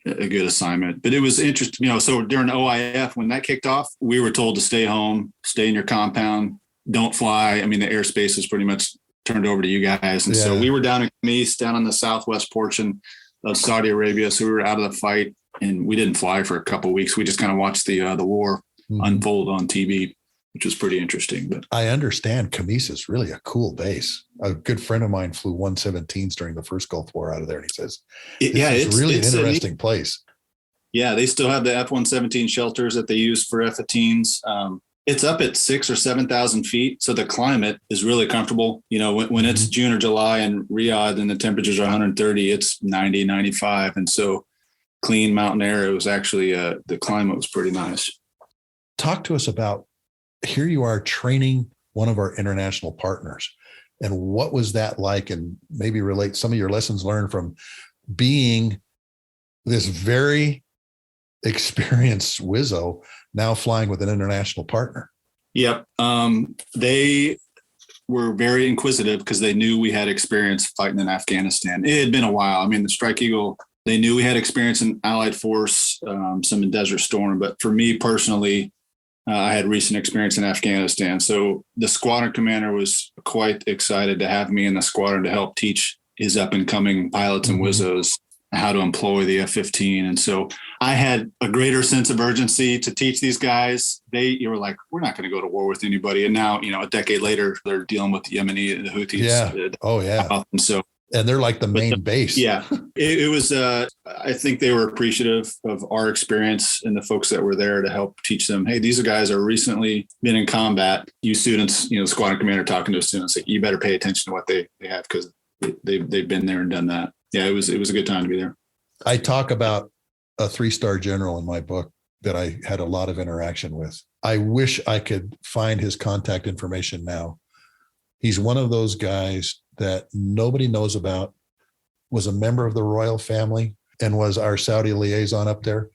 a good assignment. But it was interesting, so during OIF, when that kicked off, we were told to stay home, stay in your compound, don't fly. I mean, the airspace was pretty much turned over to you guys. And so we were down in Khamis, down on the southwest portion of Saudi Arabia. So we were out of the fight, and we didn't fly for a couple of weeks. We just kind of watched the war unfold on TV, which was pretty interesting. But I understand Khamis is really a cool base. A good friend of mine flew 117s during the first Gulf War out of there. And he says, it's really an interesting place. Yeah, they still have the F-117 shelters that they use for F-15s. It's up at 6,000 or 7,000 feet. So the climate is really comfortable. When it's June or July in Riyadh and the temperatures are 130, it's 90, 95. And so clean mountain air. It was actually, the climate was pretty nice. Talk to us about, here you are training one of our international partners. And what was that like? And maybe relate some of your lessons learned from being this very experienced WISO now flying with an international partner. Yep. They were very inquisitive because they knew we had experience fighting in Afghanistan. It had been a while. I mean, the Strike Eagle They knew we had experience in Allied force, some in Desert Storm, but for me personally, I had recent experience in Afghanistan. So the squadron commander was quite excited to have me in the squadron to help teach his up and coming pilots and WISOs how to employ the F-15. And so I had a greater sense of urgency to teach these guys. You were like, we're not going to go to war with anybody. And now, a decade later, they're dealing with the Yemeni and the Houthis. Yeah. Oh, yeah. And they're like the main base. Yeah. It was, I think they were appreciative of our experience and the folks that were there to help teach them, hey, these guys are recently been in combat. You students, the squadron commander talking to students, like, you better pay attention to what they have because they've been there and done that. Yeah, it was a good time to be there. I talk about a 3-star general in my book that I had a lot of interaction with. I wish I could find his contact information now. He's one of those guys that nobody knows about, was a member of the royal family and was our Saudi liaison up there.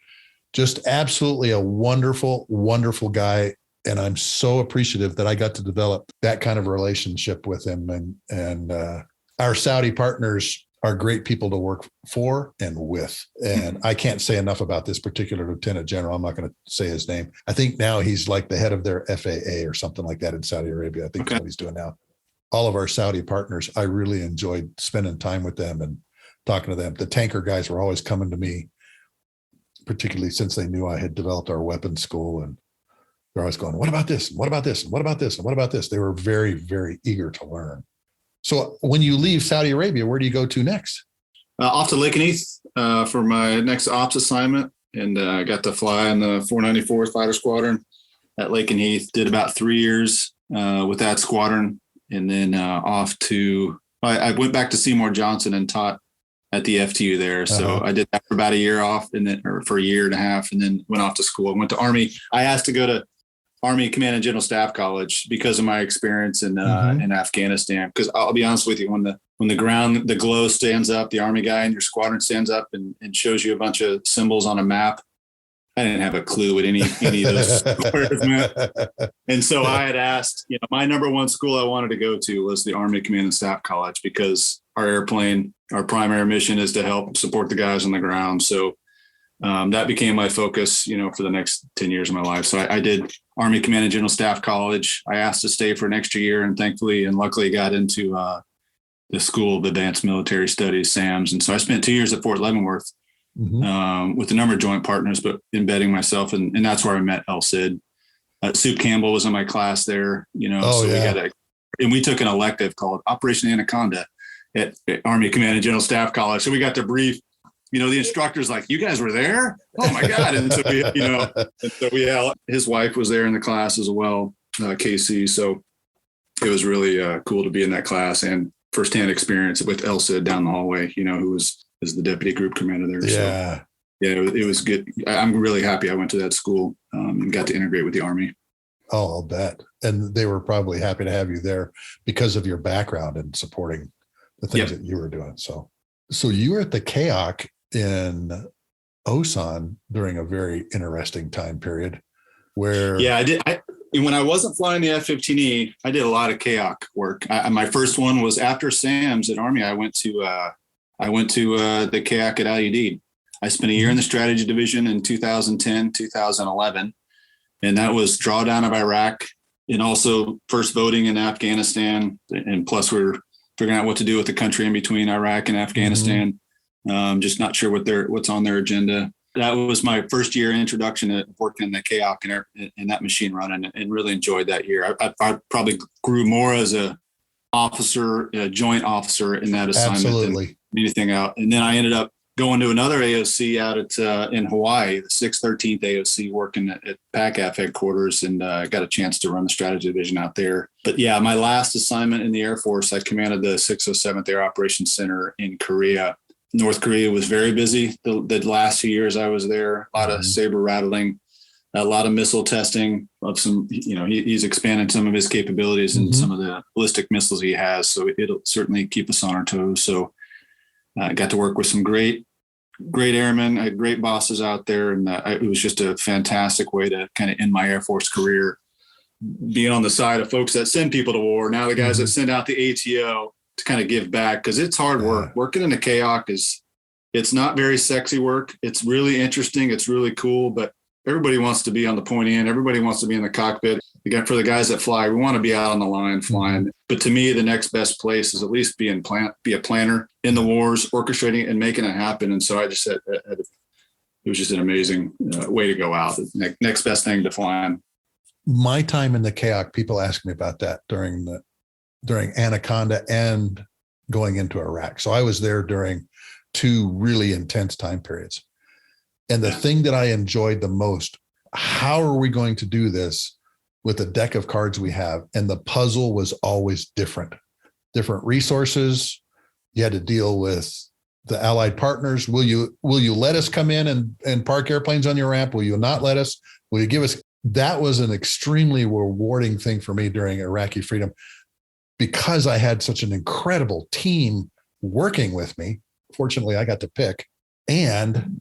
Just absolutely a wonderful, wonderful guy. And I'm so appreciative that I got to develop that kind of relationship with him. And our Saudi partners are great people to work for and with. And I can't say enough about this particular lieutenant general. I'm not going to say his name. I think now he's like the head of their FAA or something like that in Saudi Arabia. I think that's what he's doing now. All of our Saudi partners, I really enjoyed spending time with them and talking to them. The tanker guys were always coming to me, particularly since they knew I had developed our weapons school. And they're always going, what about this? What about this? What about this? And what about this? They were very, very eager to learn. So when you leave Saudi Arabia, where do you go to next? Off to Lakenheath for my next ops assignment. And I got to fly in the 494th Fighter Squadron at Lakenheath. Did about 3 years with that squadron. And then I went back to Seymour Johnson and taught at the FTU there. So I did that for about a year off or for a year and a half, and then went off to school. I went to Army. I asked to go to Army Command and General Staff College because of my experience in Afghanistan. Because I'll be honest with you, when the glow stands up, the Army guy in your squadron stands up and shows you a bunch of symbols on a map, I didn't have a clue what any of those words meant. And so I had asked, my number one school I wanted to go to was the Army Command and Staff College, because our primary mission is to help support the guys on the ground. So that became my focus, for the next 10 years of my life. So I did Army Command and General Staff College. I asked to stay for an extra year, and thankfully and luckily got into the School of Advanced Military Studies, SAMS. And so I spent 2 years at Fort Leavenworth with a number of joint partners, but embedding myself. And that's where I met El Cid. Soup Campbell was in my class there, we took an elective called Operation Anaconda at Army Command and General Staff College. So we got to brief, the instructor's like, you guys were there? Oh my God. And so his wife was there in the class as well, KC. So it was really cool to be in that class and firsthand experience with El Cid down the hallway, who was the deputy group commander there. Yeah. So, it was good. I'm really happy I went to that school and got to integrate with the Army. Oh, I'll bet. And they were probably happy to have you there because of your background and supporting the things that you were doing. So you were at the KAOC in Osan during a very interesting time period where. Yeah, I did. When I wasn't flying the F-15E, I did a lot of KAOC work. My first one was after SAMS at Army. I went to the KAOC at Al-Udeid. I spent a year in the strategy division in 2010, 2011. And that was drawdown of Iraq and also first voting in Afghanistan. And plus we're figuring out what to do with the country in between Iraq and Afghanistan. Just not sure what's on their agenda. That was my first year introduction to working in the KAOC and that machine running, and really enjoyed that year. I probably grew more as a joint officer in that assignment than anything out. And then I ended up going to another AOC out in Hawaii, the 613th AOC, working at PACAF headquarters, and got a chance to run the strategy division out there. But yeah, my last assignment in the Air Force, I commanded the 607th Air Operations Center in Korea. North Korea was very busy the last 2 years I was there. A lot of saber rattling, a lot of missile testing of some, he's expanded some of his capabilities and some of the ballistic missiles he has. So it'll certainly keep us on our toes. So I got to work with some great airmen. I had great bosses out there. And it was just a fantastic way to kind of end my Air Force career, being on the side of folks that send people to war. Now the guys that send out the ATO to kind of give back, because it's hard work. Working in the KAOC It's not very sexy work. It's really interesting. It's really cool, but everybody wants to be on the pointy end. Everybody wants to be in the cockpit. Again, for the guys that fly, we want to be out on the line flying. Mm-hmm. But to me, the next best place is at least be a planner in the wars, orchestrating and making it happen. And so I just said it was just an amazing way to go out. Next best thing to flying. My time in the CAOC, people ask me about that during Anaconda and going into Iraq. So I was there during 2 really intense time periods. And the thing that I enjoyed the most, how are we going to do this with the deck of cards we have? And the puzzle was always different resources. You had to deal with the allied partners. Will you let us come in and park airplanes on your ramp? Will you not let us? Will you give us? That was an extremely rewarding thing for me during Iraqi freedom, because I had such an incredible team working with me. Fortunately, I got to pick. And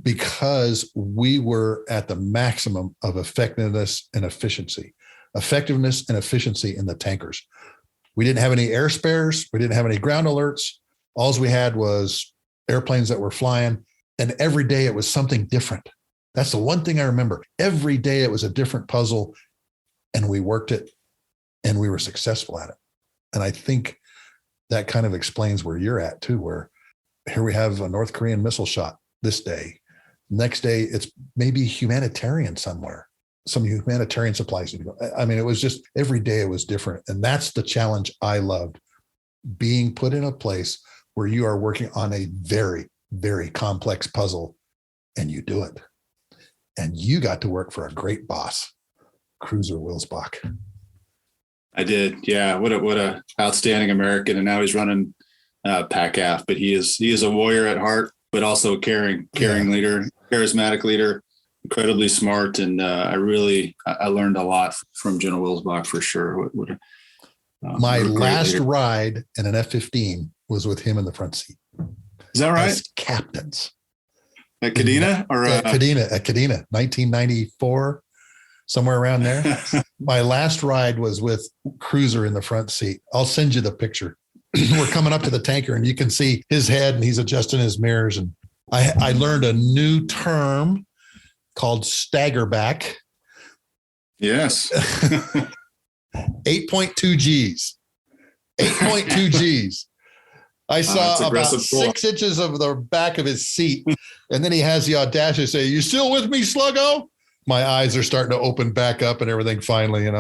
because we were at the maximum of effectiveness and efficiency in the tankers. We didn't have any air spares. We didn't have any ground alerts. All we had was airplanes that were flying. And every day it was something different. That's the one thing I remember. Every day it was a different puzzle, and we worked it and we were successful at it. And I think that kind of explains where you're at too, where here we have a North Korean missile shot this day. Next day, it's maybe humanitarian somewhere, some humanitarian supplies. I mean, it was just every day it was different. And that's the challenge I loved, being put in a place where you are working on a very, very complex puzzle and you do it. And you got to work for a great boss, Cruiser Wilsbach. I did. Yeah. What a outstanding American. And now he's running PACAF, but he is a warrior at heart, but also a caring leader, charismatic leader, incredibly smart. And I learned a lot from General Wilsbach for sure. My last ride in an F-15 was with him in the front seat. Is that right? As captains. At Kadena? At Kadena, 1994, somewhere around there. My last ride was with Cruiser in the front seat. I'll send you the picture. We're coming up to the tanker and you can see his head and he's adjusting his mirrors. And I learned a new term called staggerback. Yes. 8.2 Gs. 8.2 Gs. I saw about 6 inches of the back of his seat. And then he has the audacity to say, "You still with me, Sluggo?" My eyes are starting to open back up and everything finally,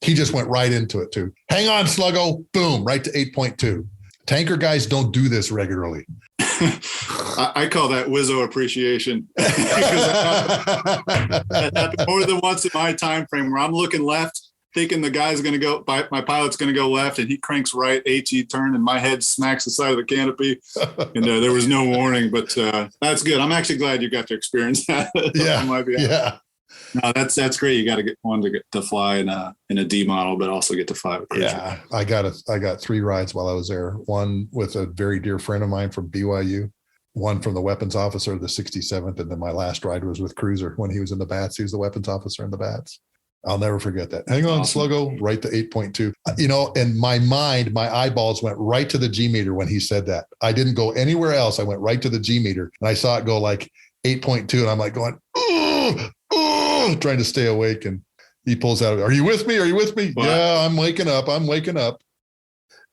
He just went right into it too. "Hang on, Sluggo." Boom, right to 8.2. Tanker guys don't do this regularly. I call that Wizzo appreciation. That happened more than once in my time frame where I'm looking left, thinking the guy's going to go, my pilot's going to go left, and he cranks right, HE turn, and my head smacks the side of the canopy. And there was no warning, but that's good. I'm actually glad you got to experience that. Yeah. No, that's great. You got to get one to fly in a D model, but also get to fly with Cruiser. Yeah, I got 3 rides while I was there. One with a very dear friend of mine from BYU, one from the weapons officer of the 67th, and then my last ride was with Cruiser when he was in the BATS. He was the weapons officer in the BATS. I'll never forget that. Hang on, awesome. Sluggo, right to 8.2. In my mind, my eyeballs went right to the G meter when he said that. I didn't go anywhere else. I went right to the G meter, and I saw it go like 8.2, and I'm like going, trying to stay awake. And he pulls out, "Are you with me? Are you with me?" Well, yeah, I'm waking up.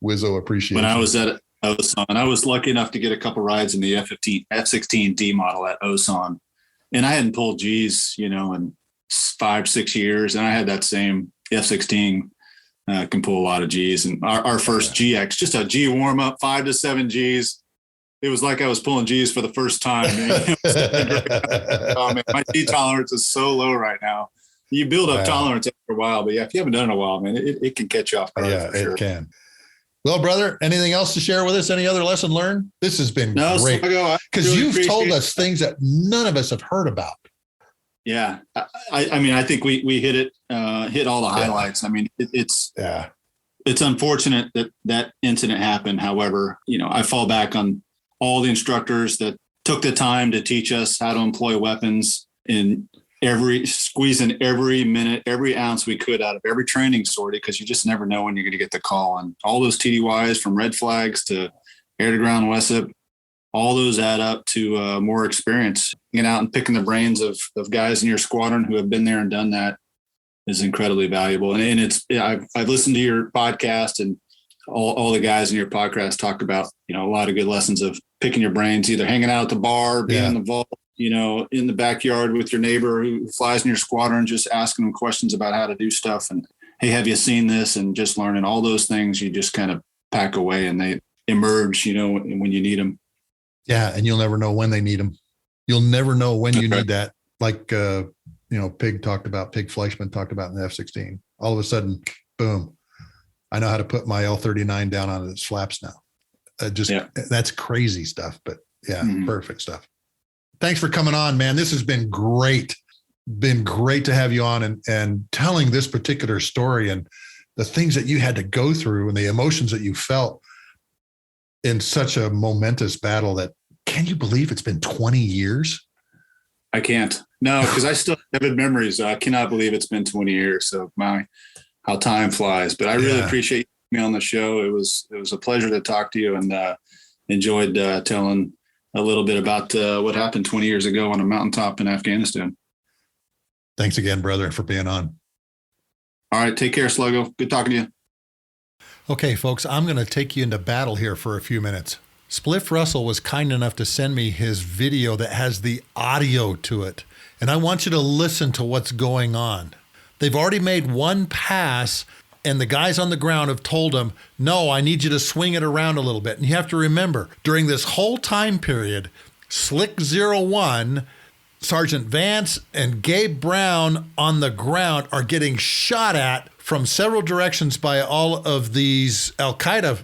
Wizzo appreciation. When I was at Osan, I was lucky enough to get a couple rides in the F-16 D model at Osan. And I hadn't pulled Gs, in 5-6 years. And I had that same F-16 can pull a lot of Gs. And our first GX, just a G warm up, 5 to 7 Gs. It was like I was pulling G's for the first time. Oh, man, my G tolerance is so low right now. You build up tolerance after a while, but if you haven't done it in a while, man, it can catch you off guard. Yeah, it can. Well, brother, anything else to share with us? Any other lesson learned? This has been great because you've told us things that none of us have heard about. Yeah, I think we hit it, hit all the highlights. I mean, it's unfortunate that incident happened. However, I fall back on all the instructors that took the time to teach us how to employ weapons in squeezing every minute, every ounce we could out of every training sortie, because you just never know when you're going to get the call. And all those TDYs from red flags to air to ground WESIP, all those add up to more experience. Getting out and picking the brains of guys in your squadron who have been there and done that is incredibly valuable. And I've listened to your podcast, and all the guys in your podcast talk about, a lot of good lessons of picking your brains, either hanging out at the bar, being in the vault, in the backyard with your neighbor who flies in your squadron, just asking them questions about how to do stuff. And, hey, have you seen this? And just learning all those things you just kind of pack away, and they emerge, when you need them. Yeah. And you'll never know when they need them. You'll never know when you need that. Like, Pig Fleischman talked about in the F-16. All of a sudden, boom, I know how to put my L-39 down on its flaps now. That's crazy stuff, but perfect stuff. Thanks for coming on, man. This has been great. Been great to have you on and telling this particular story and the things that you had to go through and the emotions that you felt in such a momentous battle. That, can you believe it's been 20 years? I can't. No, because I still have vivid memories. I cannot believe it's been 20 years. So how time flies. But I really appreciate you on the show. It was a pleasure to talk to you, and enjoyed telling a little bit about what happened 20 years ago on a mountaintop in Afghanistan. Thanks again, brother, for being on. All right. Take care, Sluggo. Good talking to you. Okay, folks, I'm going to take you into battle here for a few minutes. Spliff Russell was kind enough to send me his video that has the audio to it. And I want you to listen to what's going on. They've already made one pass, and the guys on the ground have told him, no, I need you to swing it around a little bit. And you have to remember, during this whole time period, Slick 01, Sergeant Vance, and Gabe Brown on the ground are getting shot at from several directions by all of these Al-Qaeda.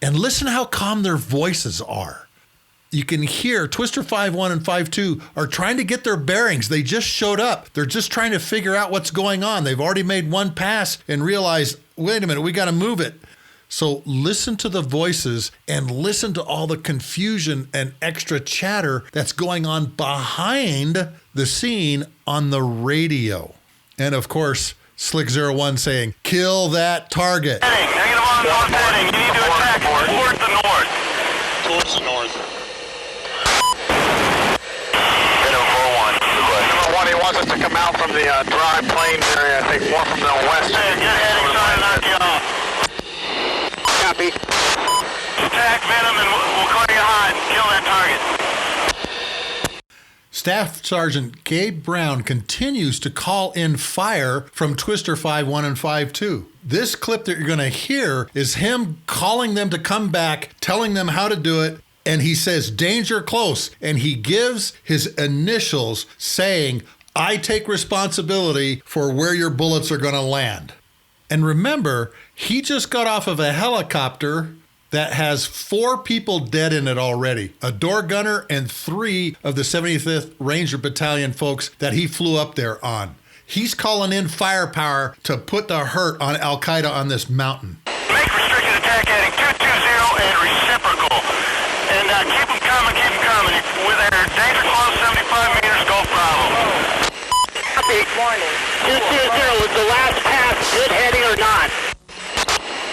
And listen how calm their voices are. You can hear Twister 5-1 and 5-2 are trying to get their bearings. They just showed up. They're just trying to figure out what's going on. They've already made one pass and realized, wait a minute, we got to move it. So listen to the voices and listen to all the confusion and extra chatter that's going on behind the scene on the radio. And of course, Slick 01 saying, kill that target. Heading, negative on heading. You need to attack towards the north. Towards the north. Number 1, he wants us to come out from the dry plains area, I think more from the west. Get heading, trying to knock you off. Copy. Attack Venom and we'll clear you hot and kill that target. Staff Sergeant Gabe Brown continues to call in fire from Twister 5-1 and 5-2. This clip that you're going to hear is him calling them to come back, telling them how to do it, and he says, danger close, and he gives his initials saying, I take responsibility for where your bullets are going to land. And remember, he just got off of a helicopter that has 4 people dead in it already. A door gunner and 3 of the 75th Ranger Battalion folks that he flew up there on. He's calling in firepower to put the hurt on Al-Qaeda on this mountain. Make restricted attack heading 220 and reciprocal. And keep them coming, keep them coming. With their danger close, 75 meters, Gulf Bravo. Copy. Warning. 220 was the last pass, good heading or not?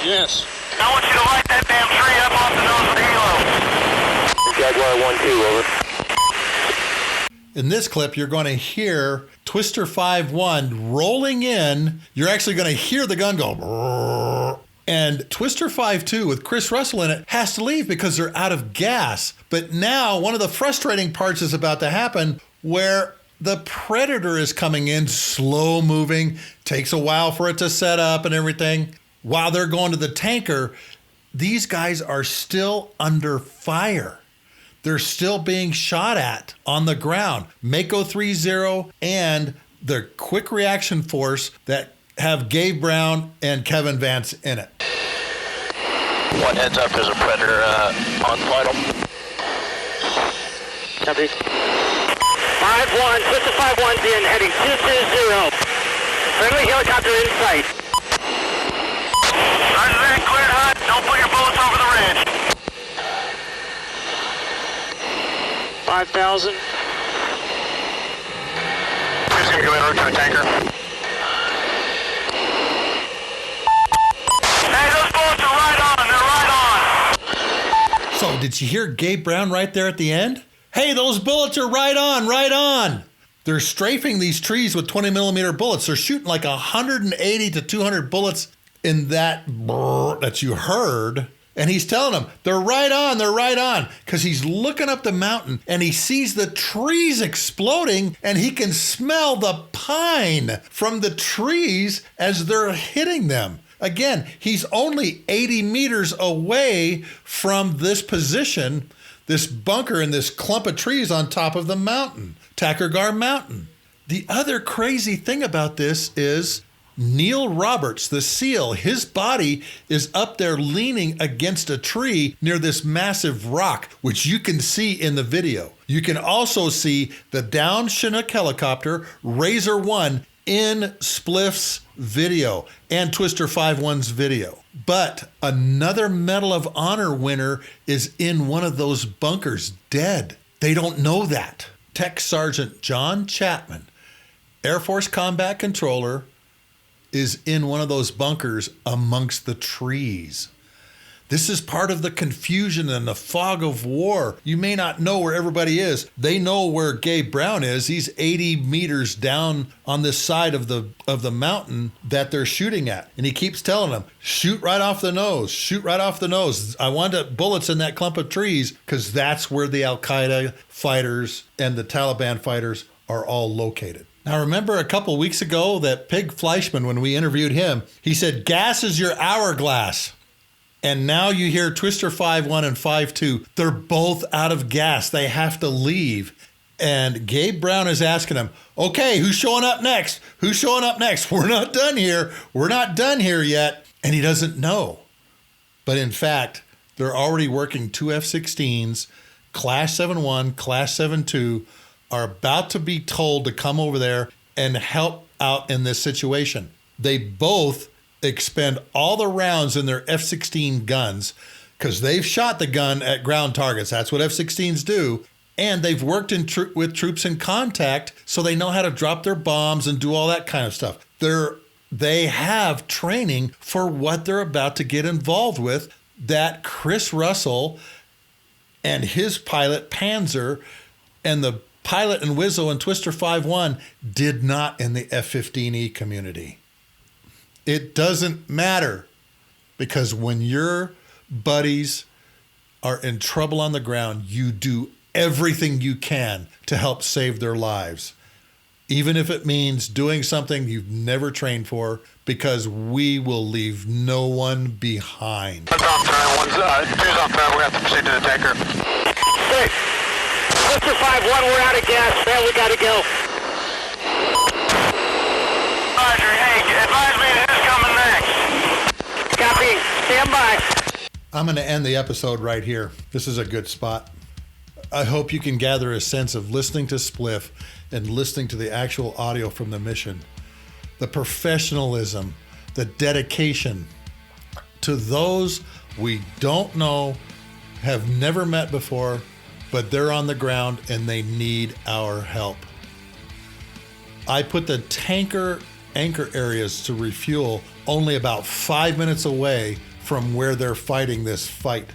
Yes. I want you to light that damn tree up off the nose of the helo. Jaguar 1-2, over. In this clip, you're going to hear Twister 5-1 rolling in. You're actually going to hear the gun go. Brrr. And Twister 5-2 with Chris Russell in it has to leave because they're out of gas. But now one of the frustrating parts is about to happen where the Predator is coming in, slow moving, takes a while for it to set up and everything. While they're going to the tanker, these guys are still under fire. They're still being shot at on the ground. MAKO 3-0 and the quick reaction force that have Gabe Brown and Kevin Vance in it. One heads up, there's a Predator on vital. Copy. 5-1, Twister 5-1's in, heading 220. Friendly helicopter in sight. Roger that, cleared hot. Don't put your bullets over the ridge. 5,000. Please gonna go in route to the tanker. Hey, those bullets are right on. They're right on. So did you hear Gabe Brown right there at the end? Hey, those bullets are right on, right on. They're strafing these trees with 20 millimeter bullets. They're shooting like 180 to 200 bullets in that brrr that you heard. And he's telling them, they're right on, because he's looking up the mountain and he sees the trees exploding and he can smell the pine from the trees as they're hitting them. Again, he's only 80 meters away from this position, this bunker and this clump of trees on top of the mountain, Takurgar Mountain. The other crazy thing about this is Neil Roberts, the SEAL, his body is up there leaning against a tree near this massive rock, which you can see in the video. You can also see the downed Chinook helicopter, Razor 1, in Spliff's video and Twister 5-1's video. But another Medal of Honor winner is in one of those bunkers, dead. They don't know that. Tech Sergeant John Chapman, Air Force Combat Controller, is in one of those bunkers amongst the trees. This is part of the confusion and the fog of war. You may not know where everybody is. They know where Gabe Brown is. He's 80 meters down on this side of the mountain that they're shooting at. And he keeps telling them, shoot right off the nose, shoot right off the nose. I want bullets in that clump of trees because that's where the Al-Qaeda fighters and the Taliban fighters are all located. Now, remember a couple weeks ago that Pig Fleischman, when we interviewed him, he said, gas is your hourglass. And now you hear Twister 5-1 and 5-2. They're both out of gas. They have to leave. And Gabe Brown is asking him, okay, who's showing up next? Who's showing up next? We're not done here. We're not done here yet. And he doesn't know. But in fact, they're already working two F-16s, Class 7-1, Class 7-2, are about to be told to come over there and help out in this situation. They both expend all the rounds in their F-16 guns because they've shot the gun at ground targets. That's what F-16s do. And they've worked with troops in contact, so they know how to drop their bombs and do all that kind of stuff. They have training for what they're about to get involved with that Chris Russell and his pilot Panzer and the pilot and Wizzo and Twister 5-1 did not in the F-15E community. It doesn't matter because when your buddies are in trouble on the ground, you do everything you can to help save their lives, even if it means doing something you've never trained for, because we will leave no one behind. Two's off time. We have to proceed to the tanker. Hey, Twister 5-1, we're out of gas, man. We gotta go. Roger, hey, advise me who's coming next. Copy, stand by. I'm going to end the episode right here. This is a good spot. I hope you can gather a sense of listening to Spliff and listening to the actual audio from the mission. The professionalism, the dedication to those we don't know, have never met before, but they're on the ground and they need our help. I put the tanker anchor areas to refuel only about 5 minutes away from where they're fighting this fight.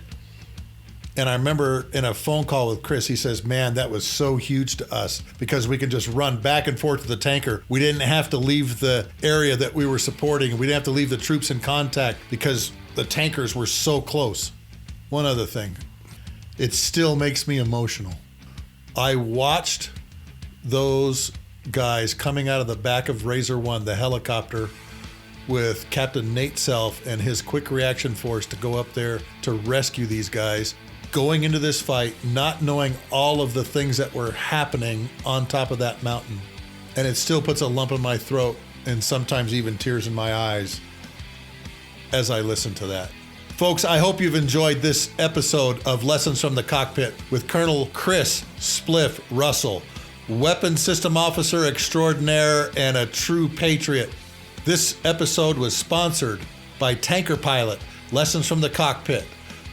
And I remember in a phone call with Chris, he says, man, that was so huge to us because we could just run back and forth to the tanker. We didn't have to leave the area that we were supporting. We didn't have to leave the troops in contact because the tankers were so close. One other thing, it still makes me emotional. I watched those guys coming out of the back of Razor 1, the helicopter, with Captain Nate Self and his quick reaction force to go up there to rescue these guys, going into this fight, not knowing all of the things that were happening on top of that mountain. And it still puts a lump in my throat and sometimes even tears in my eyes as I listen to that. Folks, I hope you've enjoyed this episode of Lessons from the Cockpit with Colonel Chris Spliff Russell, weapon system officer extraordinaire and a true patriot. This episode was sponsored by Tanker Pilot, Lessons from the Cockpit,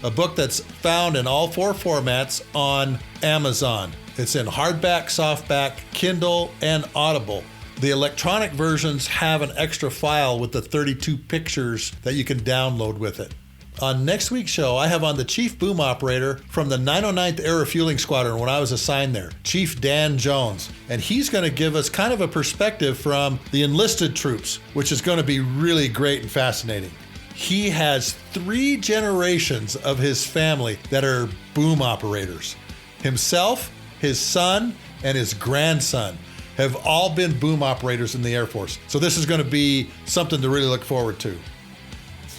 a book that's found in all 4 formats on Amazon. It's in hardback, softback, Kindle, and Audible. The electronic versions have an extra file with the 32 pictures that you can download with it. On next week's show, I have on the chief boom operator from the 909th Air Refueling Squadron when I was assigned there, Chief Dan Jones. And he's going to give us kind of a perspective from the enlisted troops, which is going to be really great and fascinating. He has 3 generations of his family that are boom operators. Himself, his son, and his grandson have all been boom operators in the Air Force. So this is going to be something to really look forward to.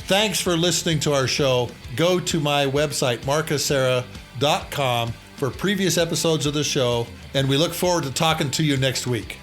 Thanks for listening to our show. Go to my website, markhasera.com, for previous episodes of the show, and we look forward to talking to you next week.